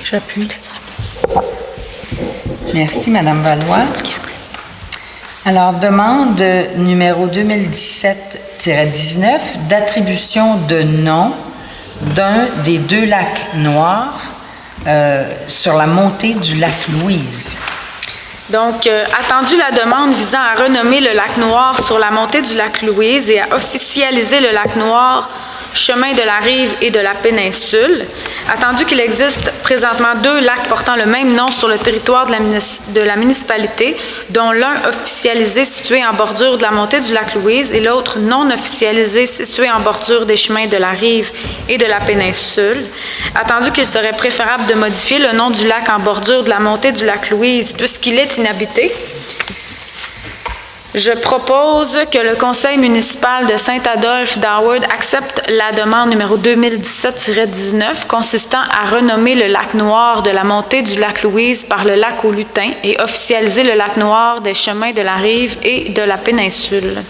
J'appuie. Merci, Madame Valois. Alors, demande numéro 2017-19 d'attribution de nom d'un des deux lacs noirs sur la montée du lac Louise. Donc, attendu la demande visant à renommer le lac Noir sur la montée du lac Louise et à officialiser le lac Noir chemin de la rive et de la péninsule, attendu qu'il existe présentement deux lacs portant le même nom sur le territoire de la municipalité, dont l'un officialisé situé en bordure de la montée du lac Louise et l'autre non officialisé situé en bordure des chemins de la rive et de la péninsule, attendu qu'il serait préférable de modifier le nom du lac en bordure de la montée du lac Louise puisqu'il est inhabité, je propose que le conseil municipal de Saint-Adolphe d'Howard accepte la demande numéro 2017-19 consistant à renommer le lac Noir de la montée du lac Louise par le lac aux Lutins et officialiser le lac Noir des chemins de la rive et de la péninsule.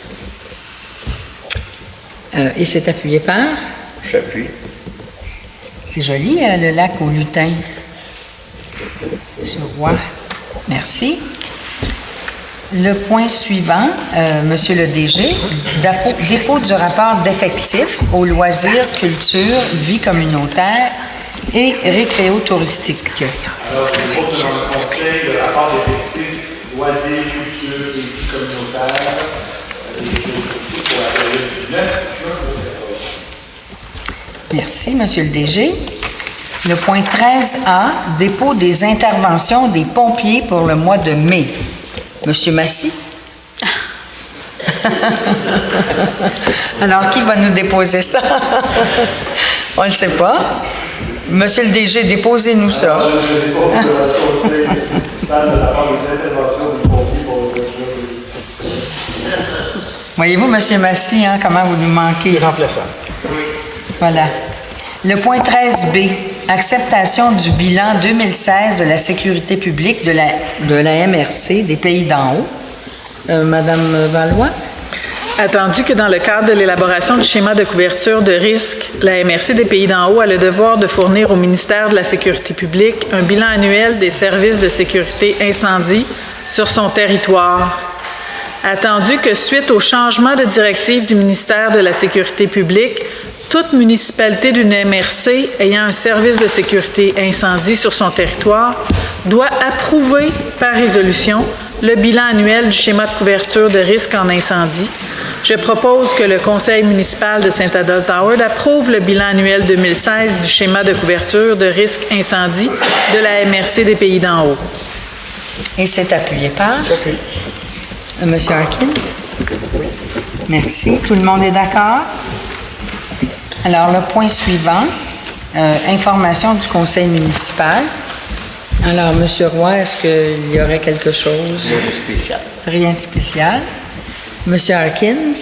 Et c'est appuyé par? J'appuie. C'est joli, le lac aux Lutins. Monsieur Roy. Merci. Le point suivant, Monsieur le DG, dépôt du rapport d'effectifs aux loisirs, culture, vie communautaire et récréo-touristique. Alors, je propose devant le conseil le rapport d'effectifs, loisirs, culture et vie communautaire et récréo-touristique pour la période du 9 juin au 14. Merci, Monsieur le DG. Le point 13A, dépôt des interventions des pompiers pour le mois de mai. Monsieur Massy? Alors, qui va nous déposer ça? On ne le sait pas. Monsieur le DG, déposez-nous ça. Alors, je dépose devant le conseil municipal le rapport des interventions des pompiers pour le mois de mai. Voyez-vous, Monsieur Massy, hein, comment vous nous manquez? Irremplaçable. Voilà. Le point 13B, acceptation du bilan 2016 de la sécurité publique de la MRC des Pays d'en haut. Madame Valois? Attendu que dans le cadre de l'élaboration du schéma de couverture de risque, la MRC des Pays d'en haut a le devoir de fournir au ministère de la Sécurité publique un bilan annuel des services de sécurité incendie sur son territoire. Attendu que suite au changement de directive du ministère de la Sécurité publique, toute municipalité d'une MRC ayant un service de sécurité incendie sur son territoire doit approuver par résolution le bilan annuel du schéma de couverture de risque en incendie. Je propose que le conseil municipal de Saint-Adolphe-Howard approuve le bilan annuel 2016 du schéma de couverture de risque incendie de la MRC des Pays d'en haut. Et c'est appuyé par? J'appuie. Monsieur Harkins? Merci. Tout le monde est d'accord? Alors, le point suivant, information du conseil municipal. Alors, Monsieur Roy, est-ce qu'il y aurait quelque chose? Rien de spécial. Rien de spécial. Monsieur Harkins?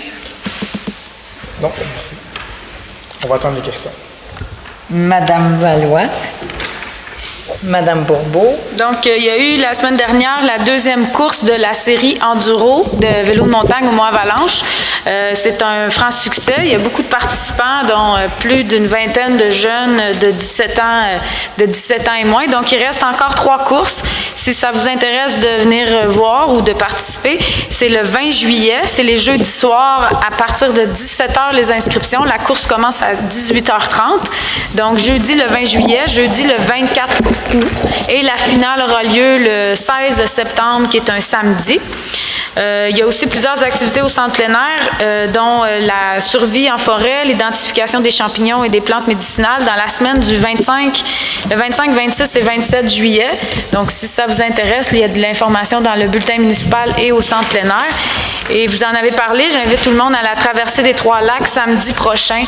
Non, merci. On va attendre les questions. Madame Valois? Madame Bourbeau? Donc, il y a eu la semaine dernière la deuxième course de la série Enduro de vélo de montagne au Mont-Avalanche. C'est un franc succès. Il y a beaucoup de participants, dont plus d'une vingtaine de jeunes de 17 ans et moins. Donc, il reste encore 3 courses. Si ça vous intéresse de venir voir ou de participer, c'est le 20 juillet. C'est les jeudis soirs à partir de 17h les inscriptions. La course commence à 18h30. Donc, jeudi le 20 juillet, jeudi le 24 août. Et la finale aura lieu le 16 septembre, qui est un samedi. Il y a aussi plusieurs activités au centre plein air, dont la survie en forêt, l'identification des champignons et des plantes médicinales dans la semaine du 25, 26 et 27 juillet. Donc, si ça vous intéresse, il y a de l'information dans le bulletin municipal et au centre plein air. Et vous en avez parlé, j'invite tout le monde à la traversée des Trois-Lacs samedi prochain,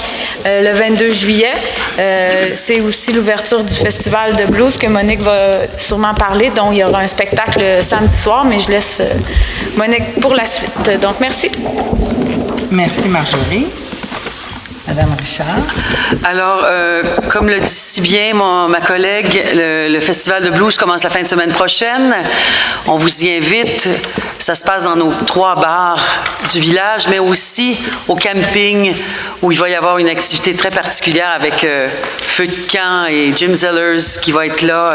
le 22 juillet. C'est aussi l'ouverture du festival de blues que Monique va sûrement parler, dont il y aura un spectacle samedi soir, mais je laisse Monique pour la suite. Donc, merci. Merci, Marjorie. Madame Richard. Alors, comme le dit si bien ma collègue, le Festival de blues commence la fin de semaine prochaine. On vous y invite. Ça se passe dans nos 3 bars du village, mais aussi au camping où il va y avoir une activité très particulière avec Feu de camp et Jim Zellers qui va être là.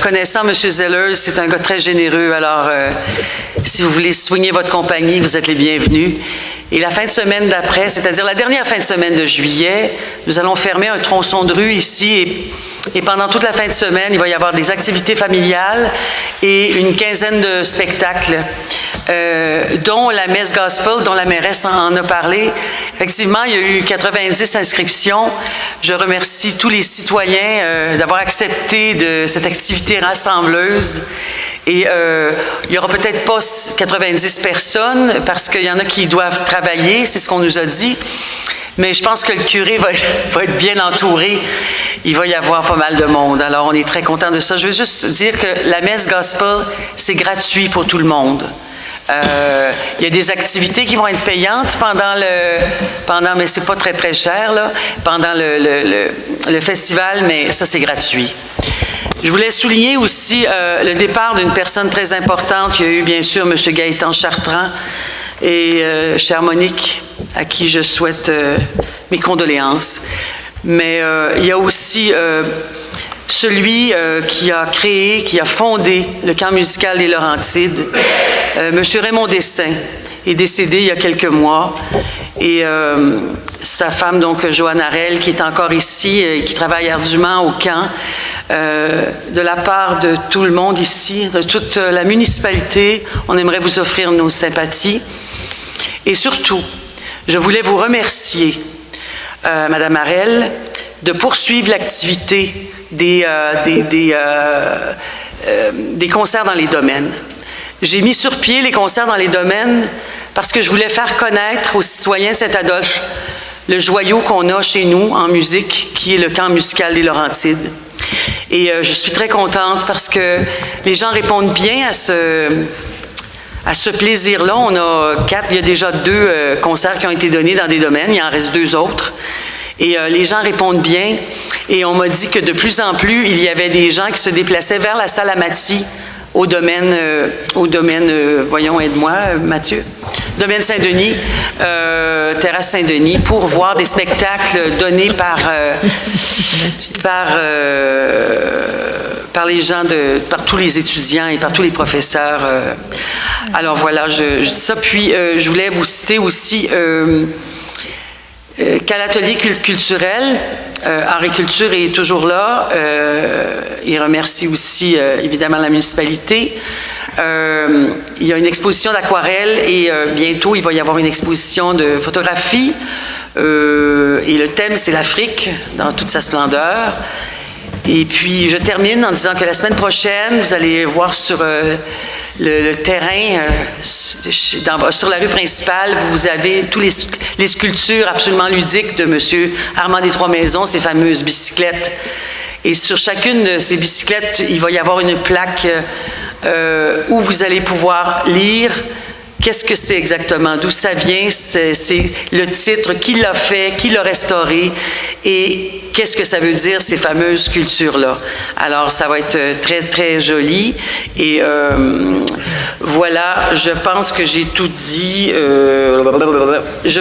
Connaissant M. Zellers, c'est un gars très généreux. Alors, si vous voulez soigner votre compagnie, vous êtes les bienvenus. Et la fin de semaine d'après, c'est-à-dire la dernière fin de semaine de juillet, nous allons fermer un tronçon de rue ici et pendant toute la fin de semaine, il va y avoir des activités familiales et une quinzaine de spectacles, dont la messe gospel, dont la mairesse en a parlé. Effectivement, il y a eu 90 inscriptions. Je remercie tous les citoyens d'avoir accepté de cette activité rassembleuse. Et il n'y aura peut-être pas 90 personnes parce qu'il y en a qui doivent travailler, c'est ce qu'on nous a dit. Mais je pense que le curé va être bien entouré. Il va y avoir pas mal de monde. Alors, on est très contents de ça. Je veux juste dire que la messe gospel, c'est gratuit pour tout le monde. Il y a des activités qui vont être payantes mais c'est pas très, très cher, là, pendant le festival, mais ça, c'est gratuit. Je voulais souligner aussi le départ d'une personne très importante. Il y a eu, bien sûr, M. Gaétan Chartrand et chère Monique, à qui je souhaite mes condoléances. Mais il y a aussi celui qui a créé, qui a fondé le camp musical des Laurentides, M. Raymond Dessein, est décédé il y a quelques mois. Et sa femme, donc Joanne Harel, qui est encore ici et qui travaille ardument au camp, de la part de tout le monde ici, de toute la municipalité, on aimerait vous offrir nos sympathies. Et surtout, je voulais vous remercier, Madame Harel, de poursuivre l'activité des concerts dans les domaines. J'ai mis sur pied les concerts dans les domaines parce que je voulais faire connaître aux citoyens de Saint-Adolphe le joyau qu'on a chez nous en musique, qui est le camp musical des Laurentides. Et je suis très contente parce que les gens répondent bien à ce plaisir-là. Il y a déjà 2 concerts qui ont été donnés dans des domaines, il en reste 2 autres. Et les gens répondent bien. Et on m'a dit que de plus en plus, il y avait des gens qui se déplaçaient vers la salle Amati, au domaine, voyons, aide-moi, Mathieu, domaine Saint-Denis, terrasse Saint-Denis, pour voir des spectacles donnés par les gens, par tous les étudiants et par tous les professeurs. Alors voilà, je dis ça. Puis, je voulais vous citer aussi qu'à l'atelier culturel, Art et Culture est toujours là. Il remercie aussi, évidemment, la municipalité. Il y a une exposition d'aquarelle et bientôt, il va y avoir une exposition de photographie. Et le thème, c'est l'Afrique dans toute sa splendeur. Et puis, je termine en disant que la semaine prochaine, vous allez voir sur le terrain, sur la rue principale, vous avez tous les sculptures absolument ludiques de M. Armand des Trois-Maisons, ces fameuses bicyclettes. Et sur chacune de ces bicyclettes, il va y avoir une plaque où vous allez pouvoir lire qu'est-ce que c'est exactement, d'où ça vient, c'est le titre, qui l'a fait, qui l'a restauré et qu'est-ce que ça veut dire, ces fameuses sculptures-là. Alors, ça va être très, très joli. Et voilà, je pense que j'ai tout dit. Je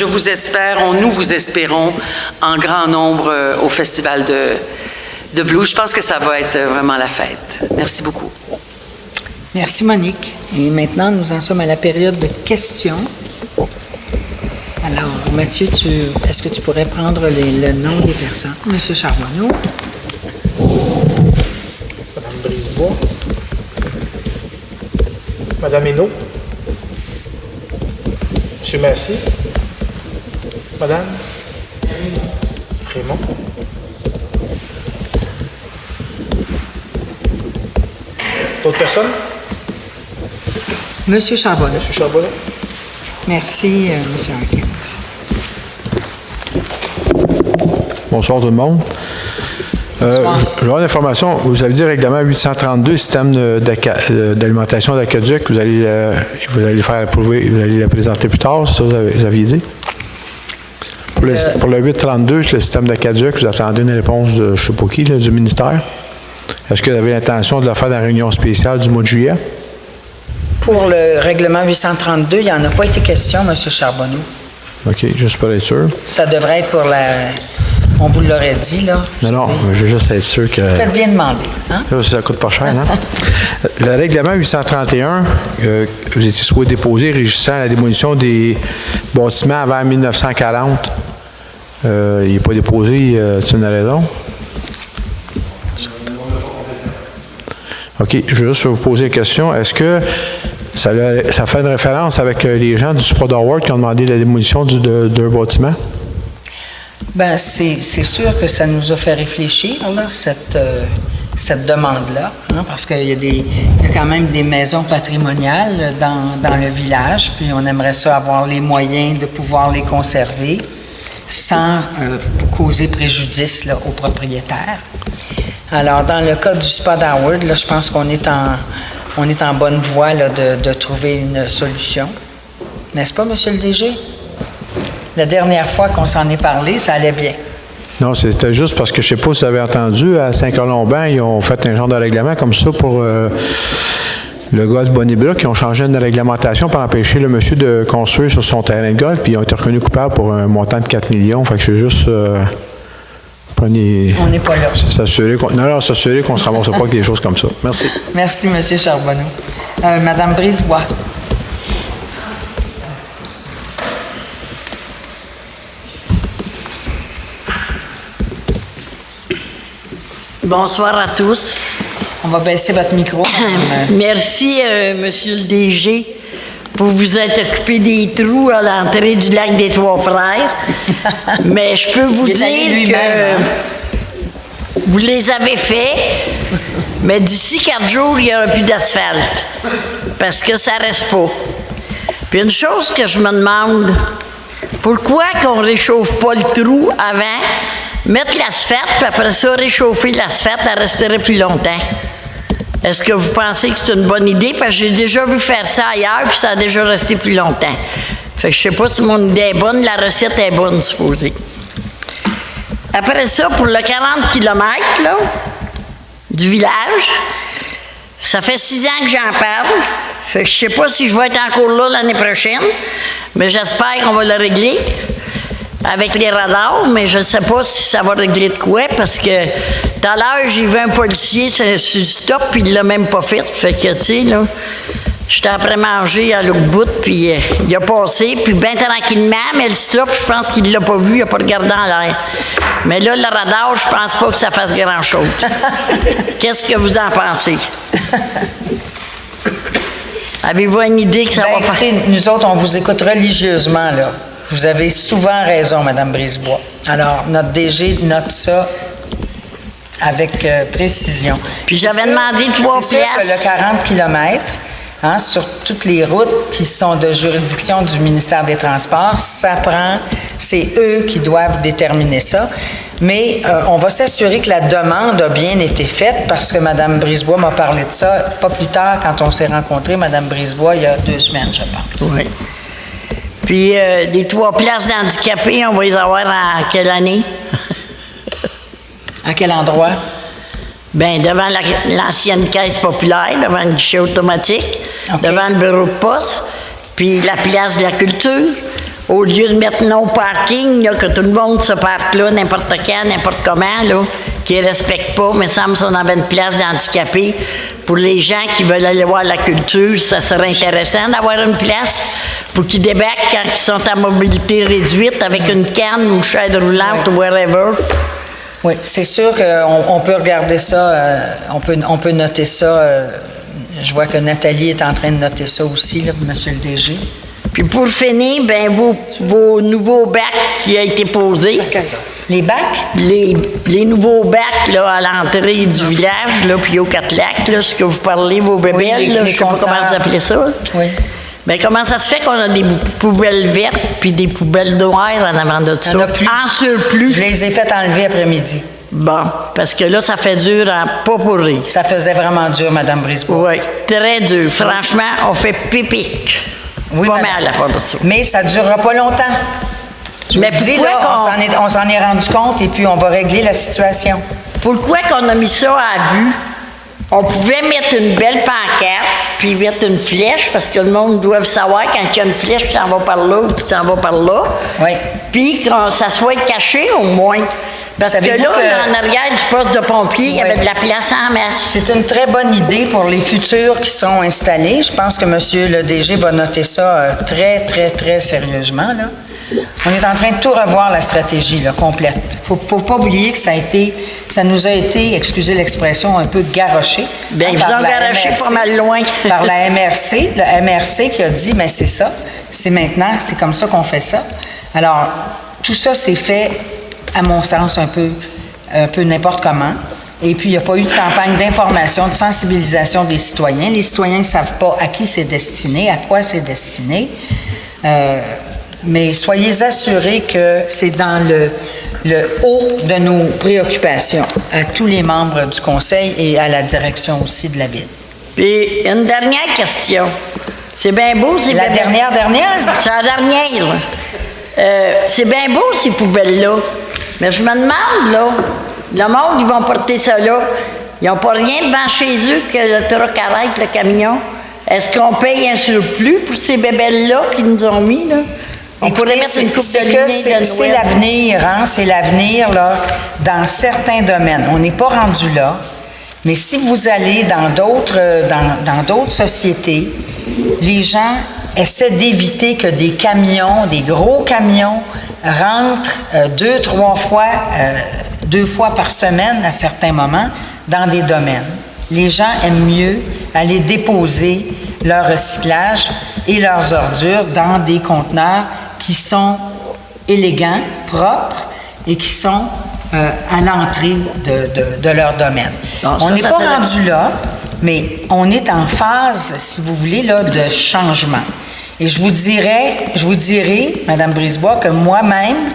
vous espère, nous vous espérons en grand nombre au Festival de blues. Je pense que ça va être vraiment la fête. Merci beaucoup. Merci, Monique. Et maintenant, nous en sommes à la période de questions. Alors, Mathieu, est-ce que tu pourrais prendre le nom des personnes? Monsieur Charbonneau. Madame Brisebois. Madame Hainaut. Monsieur Massy. Madame Raymond. D'autres personnes? Monsieur Charbonneau. Monsieur Charbonneau. Merci, Monsieur Harkins. Bonsoir tout le monde. J'aurais une information. Vous avez dit règlement 832, système d'alimentation d'aqueduc. Vous allez faire approuver, vous allez la présenter plus tard, c'est ça que vous aviez dit? Pour le 832, le système d'Acaduc, vous attendez une réponse de je ne sais pas qui, là, du ministère. Est-ce que vous avez l'intention de le faire dans la réunion spéciale du mois de juillet? Pour le règlement 832, il n'y en a pas été question, M. Charbonneau. OK, juste pour être sûr. Ça devrait être pour la... On vous l'aurait dit, là. Non, je veux juste être sûr que... Vous faites bien demander. Hein? Là, ça coûte pas cher, hein? Le règlement 831, vous étiez supposé déposer régissant la démolition des bâtiments avant 1940. Il n'est pas déposé, c'est une raison? OK, je veux juste vous poser la question. Est-ce que ça fait une référence avec les gens du Support Award qui ont demandé la démolition d'un bâtiment? Bien, c'est sûr que ça nous a fait réfléchir, là, cette demande-là, hein, parce qu'il y a quand même des maisons patrimoniales dans le village, puis on aimerait ça avoir les moyens de pouvoir les conserver sans causer préjudice là, aux propriétaires. Alors, dans le cas du Spud Award, là, je pense qu'on est en bonne voie là, de trouver une solution. N'est-ce pas, M. le DG? La dernière fois qu'on s'en est parlé, ça allait bien. Non, c'était juste parce que je ne sais pas si vous avez entendu, à Saint-Colomban, ils ont fait un genre de règlement comme ça pour le golf Bonnibrook. Ils ont changé une réglementation pour empêcher le monsieur de construire sur son terrain de golf, puis ils ont été reconnus coupables pour un montant de 4 millions. Fait que je suis juste... On n'est pas là. S'assurer qu'on ne se ramasse pas avec des choses comme ça. Merci. Merci, M. Charbonneau. Mme Brisebois. Bonsoir à tous. On va baisser votre micro. Merci, Monsieur le DG, pour vous être occupé des trous à l'entrée du lac des Trois-Frères. Mais je peux vous dire que vous les avez faits, mais d'ici 4 jours, il n'y aura plus d'asphalte. Parce que ça ne reste pas. Puis une chose que je me demande, pourquoi qu'on ne réchauffe pas le trou avant, mettre l'asphalte, puis après ça, réchauffer l'asphalte, elle resterait plus longtemps? Est-ce que vous pensez que c'est une bonne idée? Parce que j'ai déjà vu faire ça ailleurs, puis ça a déjà resté plus longtemps. Fait que je sais pas si mon idée est bonne, la recette est bonne, supposée. Après ça, pour le 40 km, là, du village, ça fait 6 ans que j'en parle. Fait que je sais pas si je vais être encore là l'année prochaine, mais j'espère qu'on va le régler avec les radars, mais je ne sais pas si ça va régler de quoi, parce que tout à l'heure, j'ai vu un policier sur le stop, puis il l'a même pas fait. Fait que, tu sais, là, j'étais après manger à l'autre bout, puis il a passé, puis bien tranquillement, mais le stop, je pense qu'il l'a pas vu, il a pas regardé en l'air. Mais là, le radar, je pense pas que ça fasse grand-chose. Qu'est-ce que vous en pensez? Avez-vous une idée que ça va faire? Écoutez, nous autres, on vous écoute religieusement, là. Vous avez souvent raison, Mme Brisebois. Alors, notre DG note ça avec précision. Puis j'avais demandé 3 places. C'est sûr que le 40 km, hein, sur toutes les routes qui sont de juridiction du ministère des Transports, ça prend, c'est eux qui doivent déterminer ça. Mais on va s'assurer que la demande a bien été faite parce que Mme Brisebois m'a parlé de ça pas plus tard quand on s'est rencontrés, Mme Brisebois, il y a 2 semaines, je pense. Oui. Puis, les 3 places d'handicapés, on va les avoir en quelle année? À quel endroit? Bien, devant l'ancienne caisse populaire, devant le guichet automatique, Okay. devant le bureau de poste, puis la place de la culture. Au lieu de mettre non parking, là, que tout le monde se parque là, n'importe quand, n'importe comment, là, qui ne respectent pas, mais ça me semble qu'on avait une place d'handicapés. Pour les gens qui veulent aller voir la culture, ça serait intéressant d'avoir une place pour qu'ils débarquent quand ils sont à mobilité réduite avec une canne ou une chaise roulante ou whatever. Oui, c'est sûr qu'on peut regarder ça, on peut noter ça. Je vois que Nathalie est en train de noter ça aussi, là, M. le DG. Puis pour finir, ben vos nouveaux bacs qui ont été posés. Les bacs? Les nouveaux bacs là, à l'entrée du village, là, puis au Quatre-Lacs, là, ce que vous parlez, vos bébelles, là, je ne sais pas comment vous appelez ça. Oui. Mais comment ça se fait qu'on a des poubelles vertes puis des poubelles noires en avant de ça? Il y en a plus. En surplus. Je les ai fait enlever après-midi. Bon, parce que là, ça fait dur à pas pourrir. Ça faisait vraiment dur, Mme Brisebois. Oui, très dur. Franchement, on fait pipic. Oui, pas madame. mal à part de ça. Mais ça ne durera pas longtemps. Mais vous dis, pourquoi là, on s'en est rendu compte et puis on va régler la situation. Pourquoi qu'on a mis ça à vue? On pouvait mettre une belle pancarte, puis mettre une flèche, parce que le monde doit savoir quand il y a une flèche, tu s'en vas par là ou tu s'en vas par là. Oui. Puis que ça soit caché au moins. Parce que là, en arrière du poste de pompier, il y avait de la place en masse. C'est une très bonne idée pour les futurs qui seront installés. Je pense que M. le DG va noter ça très, très, très sérieusement, là. On est en train de tout revoir, la stratégie là, complète. Faut pas oublier que ça nous a été, excusez l'expression, un peu garoché. Bien, ils ont garoché pas mal loin. Par la MRC, le MRC qui a dit, mais c'est ça, c'est maintenant, c'est comme ça qu'on fait ça. Alors, tout ça s'est fait, à mon sens, un peu n'importe comment. Et puis, il n'y a pas eu de campagne d'information, de sensibilisation des citoyens. Les citoyens ne savent pas à qui c'est destiné, à quoi c'est destiné. Mais soyez assurés que c'est dans le haut de nos préoccupations à tous les membres du conseil et à la direction aussi de la ville. Puis, une dernière question. C'est bien beau, ces La dernière? C'est la dernière, là. C'est bien beau, ces poubelles-là. Mais je me demande, là, le monde, ils vont porter ça là. Ils n'ont pas rien devant chez eux que le truck arrête, le camion. Est-ce qu'on paye un surplus pour ces bébelles-là qu'ils nous ont mis, là? On pourrait mettre une coupe de lumière de c'est l'avenir, hein? C'est l'avenir, là, dans certains domaines. On n'est pas rendu là, mais si vous allez dans d'autres sociétés, les gens essaient d'éviter que des camions, des gros camions, rentrent 2 fois par semaine à certains moments dans des domaines. Les gens aiment mieux aller déposer leur recyclage et leurs ordures dans des conteneurs qui sont élégants, propres et qui sont à l'entrée de leur domaine. Non, on n'est pas rendu là, mais on est en phase, si vous voulez, là, de changement. Et je vous dirai, Mme Brisebois, que moi-même,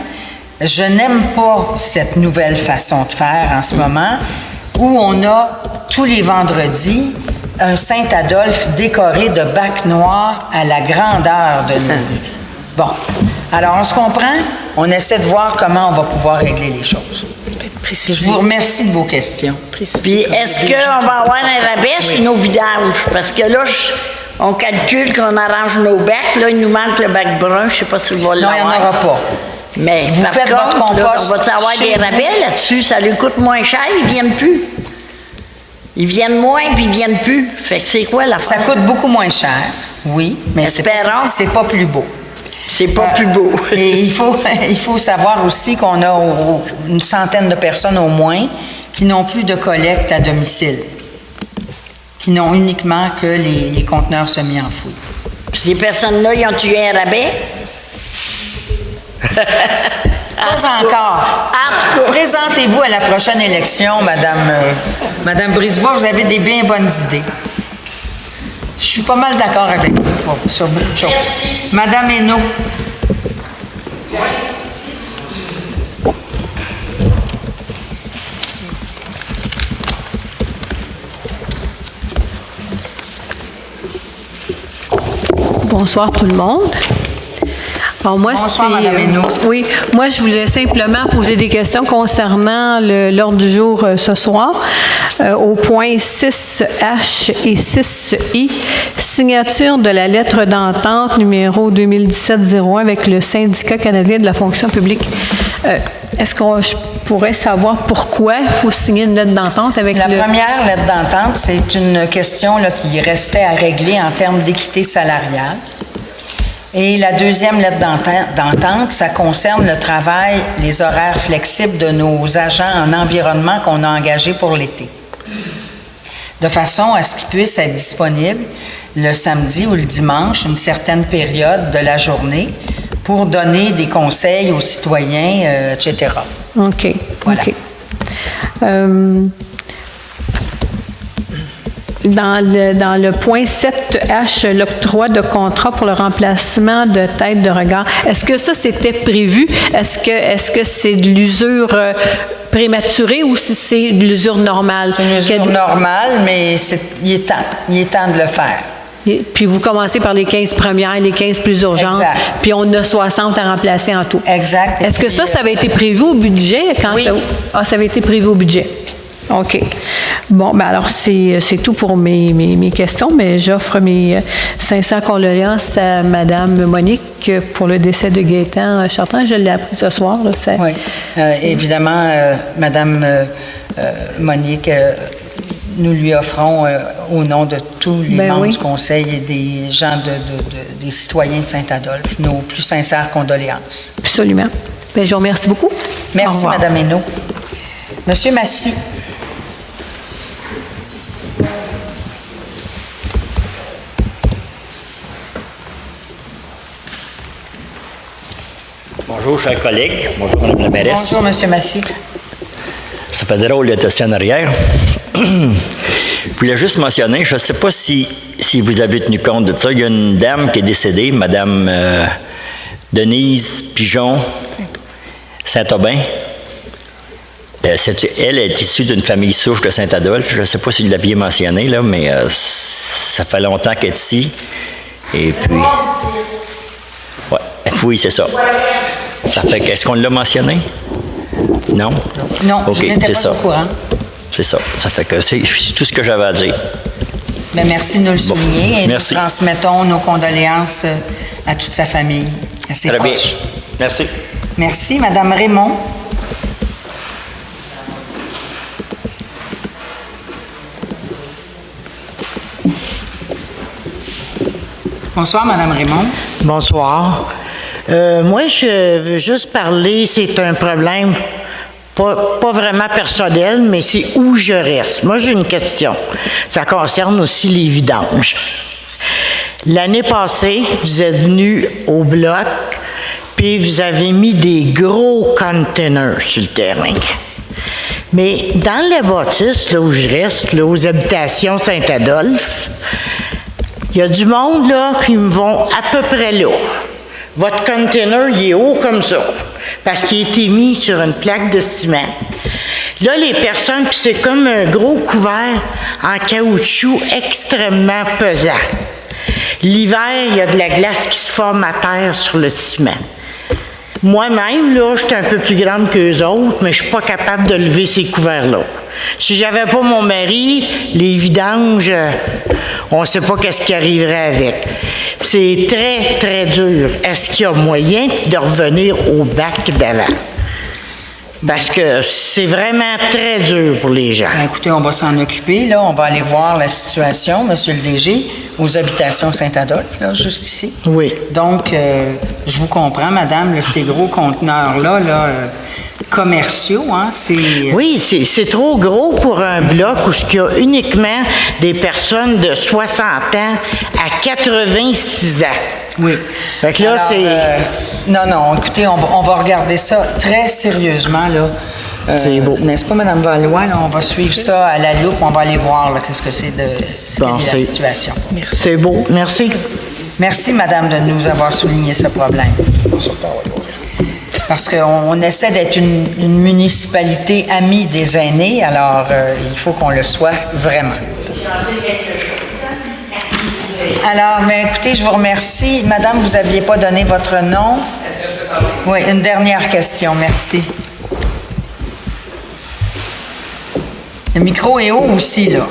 je n'aime pas cette nouvelle façon de faire en ce moment, où on a tous les vendredis un Saint-Adolphe décoré de bacs noirs à la grandeur de nos rues. Bon, alors on se comprend, on essaie de voir comment on va pouvoir régler les choses. Je vous remercie de vos questions. Puis est-ce qu'on va avoir un rabais sur nos vidanges? Parce que là, on calcule qu'on arrange nos bacs, là, il nous manque le bac brun, je ne sais pas si vous allez l'avoir. Non, il n'y en aura pas. Mais vous faites votre compost. Là, on va avoir des rabais là-dessus, ça lui coûte moins cher, ils ne viennent plus. Ils viennent moins, puis ils ne viennent plus. Fait que c'est quoi la Ça coûte beaucoup moins cher, oui, mais c'est pas plus beau. C'est pas plus beau. Et il faut savoir aussi qu'on a une centaine de personnes au moins qui n'ont plus de collecte à domicile, qui n'ont uniquement que les conteneurs semi-enfouis. Puis ces personnes-là, ils ont tué un rabais? Pas encore. Présentez-vous à la prochaine élection, Madame Brisebois, vous avez des bien bonnes idées. Je suis pas mal d'accord avec vous sur beaucoup de choses. Merci. Madame Hainaut. Bonsoir tout le monde. Alors moi, Bonsoir, Madame Hainaut. Oui, moi je voulais simplement poser des questions concernant l'ordre du jour ce soir. Au point 6H et 6I, signature de la lettre d'entente numéro 2017-01 avec le Syndicat canadien de la fonction publique. Est-ce que je pourrais savoir pourquoi il faut signer une lettre d'entente avec La première lettre d'entente, c'est une question là, qui restait à régler en termes d'équité salariale. Et la deuxième lettre d'entente, ça concerne le travail, les horaires flexibles de nos agents en environnement qu'on a engagés pour l'été, de façon à ce qu'ils puissent être disponibles le samedi ou le dimanche, une certaine période de la journée, pour donner des conseils aux citoyens, etc. OK. Voilà. OK. Dans le point 7H, l'octroi de contrat pour le remplacement de tête de regard, est-ce que ça, c'était prévu? Est-ce que c'est de l'usure prématurée ou si c'est de l'usure normale? Une usure normale, mais il est temps de le faire. Puis vous commencez par les 15 premières, les 15 plus urgentes. Exact. Puis on a 60 à remplacer en tout. Exact. Est-ce que ça avait été prévu au budget? Oui. Ah, ça avait été prévu au budget. OK. Bon, ben alors, c'est tout pour mes questions, mais j'offre mes sincères condoléances à Mme Monique pour le décès de Gaétan Chartrand. Je l'ai appris ce soir. Là, Oui. Évidemment, Mme Monique, nous lui offrons, au nom de tous les membres du Conseil et des gens, des citoyens de Saint-Adolphe, nos plus sincères condoléances. Absolument. Bien, je vous remercie beaucoup. Merci, Mme Hainaut. Monsieur Massy. Bonjour, chers collègues. Bonjour, Mme la mairesse. Bonjour, M. Massy. Ça fait drôle d'être assis en arrière. Je voulais juste mentionner, je ne sais pas si vous avez tenu compte de ça, il y a une dame qui est décédée, Mme Denise Pigeon Saint-Aubin. Elle est issue d'une famille souche de Saint-Adolphe. Je ne sais pas si vous l'aviez mentionné, là, mais ça fait longtemps qu'elle est ici. Et puis... Ouais, oui, c'est ça. Ça fait qu'est-ce qu'on l'a mentionné? Non? Non, OK, je n'étais c'est pas ça. au courant. C'est ça. Ça fait que c'est tout ce que j'avais à dire. Mais merci de nous le souligner et merci. nous transmettons nos condoléances à toute sa famille, à ses Très bien. proches. Merci. Merci. Madame Raymond. Bonsoir, Madame Raymond. Bonsoir. Moi, je veux juste parler, c'est un problème pas vraiment personnel, mais c'est où je reste. Moi, j'ai une question. Ça concerne aussi les vidanges. L'année passée, vous êtes venu au bloc, puis vous avez mis des gros containers sur le terrain. Mais dans la bâtisse, là où je reste, là, aux habitations Saint-Adolphe, il y a du monde là qui me vont à peu près là. Votre container, il est haut comme ça, parce qu'il a été mis sur une plaque de ciment. Là, les personnes, puis c'est comme un gros couvert en caoutchouc extrêmement pesant. L'hiver, il y a de la glace qui se forme à terre sur le ciment. Moi-même, là, je suis un peu plus grande qu'eux autres, mais je suis pas capable de lever ces couverts-là. Si j'avais pas mon mari, les vidanges, on ne sait pas qu'est-ce qui arriverait avec. C'est très, très dur. Est-ce qu'il y a moyen de revenir au bac d'avant? Parce que c'est vraiment très dur pour les gens. Ben, écoutez, on va s'en occuper, là. On va aller voir la situation, Monsieur le DG, aux habitations Saint-Adolphe, là, juste ici. Oui. Donc, je vous comprends, madame, là, ces gros conteneurs-là, commerciaux, hein, c'est... Oui, c'est trop gros pour un bloc où il y a uniquement des personnes de 60 ans à 86 ans. Oui. Fait que là, alors, non, écoutez, on va regarder ça très sérieusement, là. C'est beau. N'est-ce pas, Mme Valois? Là, on va suivre ça à la loupe, on va aller voir, là, qu'est-ce que c'est quelle est la situation. Merci. C'est beau. Merci. Merci, Madame, de nous avoir souligné ce problème. Parce qu'on essaie d'être une municipalité amie des aînés, alors il faut qu'on le soit vraiment. Alors, mais écoutez, je vous remercie. Madame, vous n'aviez pas donné votre nom. Oui, une dernière question, merci. Le micro est haut aussi, là.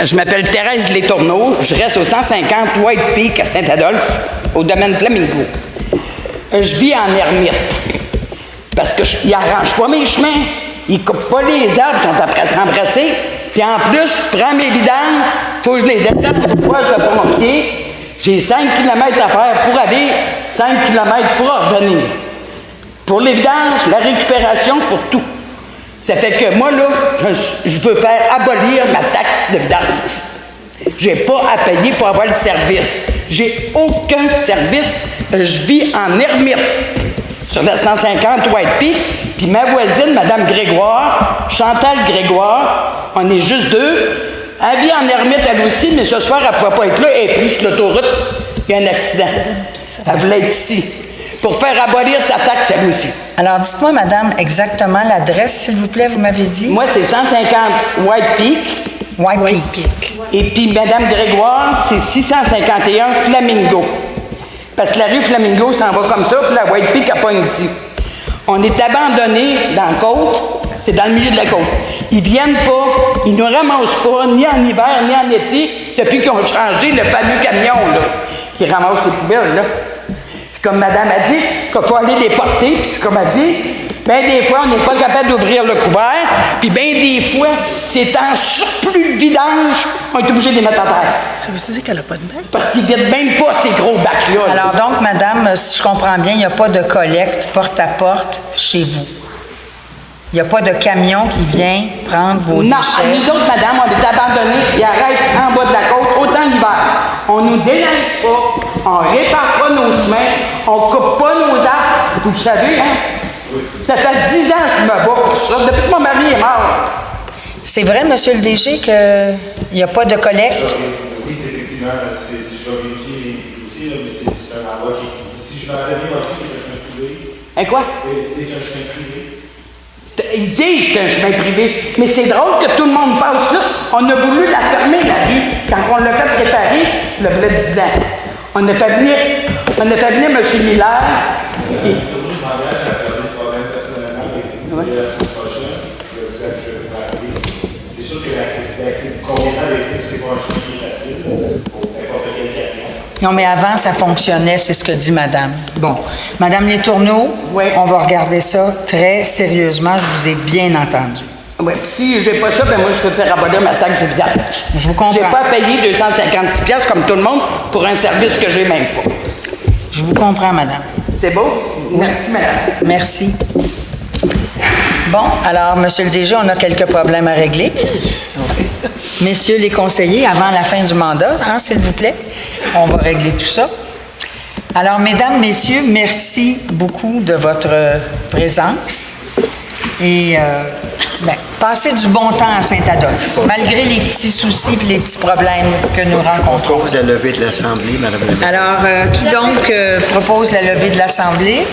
Je m'appelle Thérèse Létourneau. Je reste au 150 White Peak à Saint-Adolphe, au domaine Flamingo. Je vis en ermite. Parce qu'ils n'arrangent pas mes chemins. Ils ne coupent pas les arbres, ils sont après à s'embrasser. Puis en plus, je prends mes vidanges, il faut que je les descende pour pouvoir sur mon pied. J'ai 5 km à faire pour aller, 5 km pour revenir. Pour les vidanges, la récupération, pour tout. Ça fait que moi, là, je veux faire abolir ma taxe de vidange. J'ai pas à payer pour avoir le service. J'ai aucun service. Je vis en ermite sur la 150 White Peak. Puis ma voisine, Mme Grégoire, Chantal Grégoire, on est juste deux. Elle vit en ermite, elle aussi, mais ce soir, elle ne pouvait pas être là. Elle est plus sur l'autoroute. Il y a un accident. Elle voulait être ici. Pour faire abolir sa taxe, elle aussi. Alors, dites-moi, madame, exactement l'adresse, s'il vous plaît, vous m'avez dit? Moi, c'est 150 White Peak, White Peak. Et puis, Madame Grégoire, c'est 651 Flamingo. Parce que la rue Flamingo s'en va comme ça, puis la White Peak n'a pas une ici. On est abandonnés dans la côte, c'est dans le milieu de la côte. Ils viennent pas, ils ne nous ramassent pas, ni en hiver, ni en été, depuis qu'ils ont changé le fameux camion, là, qui ramasse les poubelles, là. Puis comme Madame a dit, qu'il faut aller les porter, puis comme elle dit, bien des fois, on n'est pas capable d'ouvrir le couvert, puis bien des fois, c'est en surplus de vidange, on est obligé de les mettre à terre. Ça veut dire qu'elle n'a pas de bac? Parce qu'ils ne vident même pas ces gros bacs-là. Alors donc, madame, si je comprends bien, il n'y a pas de collecte porte-à-porte chez vous. Il n'y a pas de camion qui vient prendre vos non, déchets. nous autres, madame, on est abandonnés, ils arrêtent en bas de la côte, autant l'hiver. On ne nous déneige pas, on ne répare pas nos chemins, on ne coupe pas nos arbres. Vous le savez, hein? Ça fait 10 ans que je me bats pour ça, depuis que mon mari est mort. C'est vrai, monsieur le DG, qu'il n'y a pas de collecte? Oui, effectivement, si je vais vérifier aussi, mais c'est un endroit qui... Si je m'avais bien compris, c'est un chemin privé. Hein, quoi? C'est un chemin privé. Ils disent que c'est un chemin privé, mais c'est drôle que tout le monde passe là. On a voulu la fermer, la rue, quand on l'a fait réparer, il y a 10 ans. On a fait venir M. Miller. Et... Je m'engage à regarder le problème personnellement et la semaine prochaine, vous avez c'est sûr que c'est combien de temps avec nous, c'est pas un chemin qui est facile pour n'importe quel camion. Non, mais avant, ça fonctionnait, c'est ce que dit madame. Bon. Madame Letourneau, oui. On va regarder ça très sérieusement. Je vous ai bien entendu. Oui, si j'ai pas ça, ben moi, je peux faire abolir ma taxe de vidange. Je vous comprends. J'ai pas à payer 256$ comme tout le monde pour un service que j'ai même pas. Je vous comprends, madame. C'est beau? Merci, madame. Merci. Bon, alors, monsieur le DG, on a quelques problèmes à régler. Messieurs les conseillers, avant la fin du mandat, hein, s'il vous plaît, on va régler tout ça. Alors, mesdames, messieurs, merci beaucoup de votre présence. Et passez du bon temps à Saint-Adolphe, malgré les petits soucis et les petits problèmes que nous rencontrons. Je propose la levée de l'Assemblée, Madame la maire. Alors, qui donc propose la levée de l'Assemblée?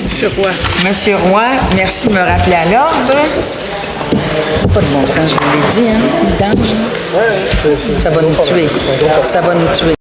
Monsieur Roy. Monsieur Roy, merci de me rappeler à l'ordre. Pas de bon sens, je vous l'ai dit, hein? Vidange. Ça va nous tuer. Ça va nous tuer.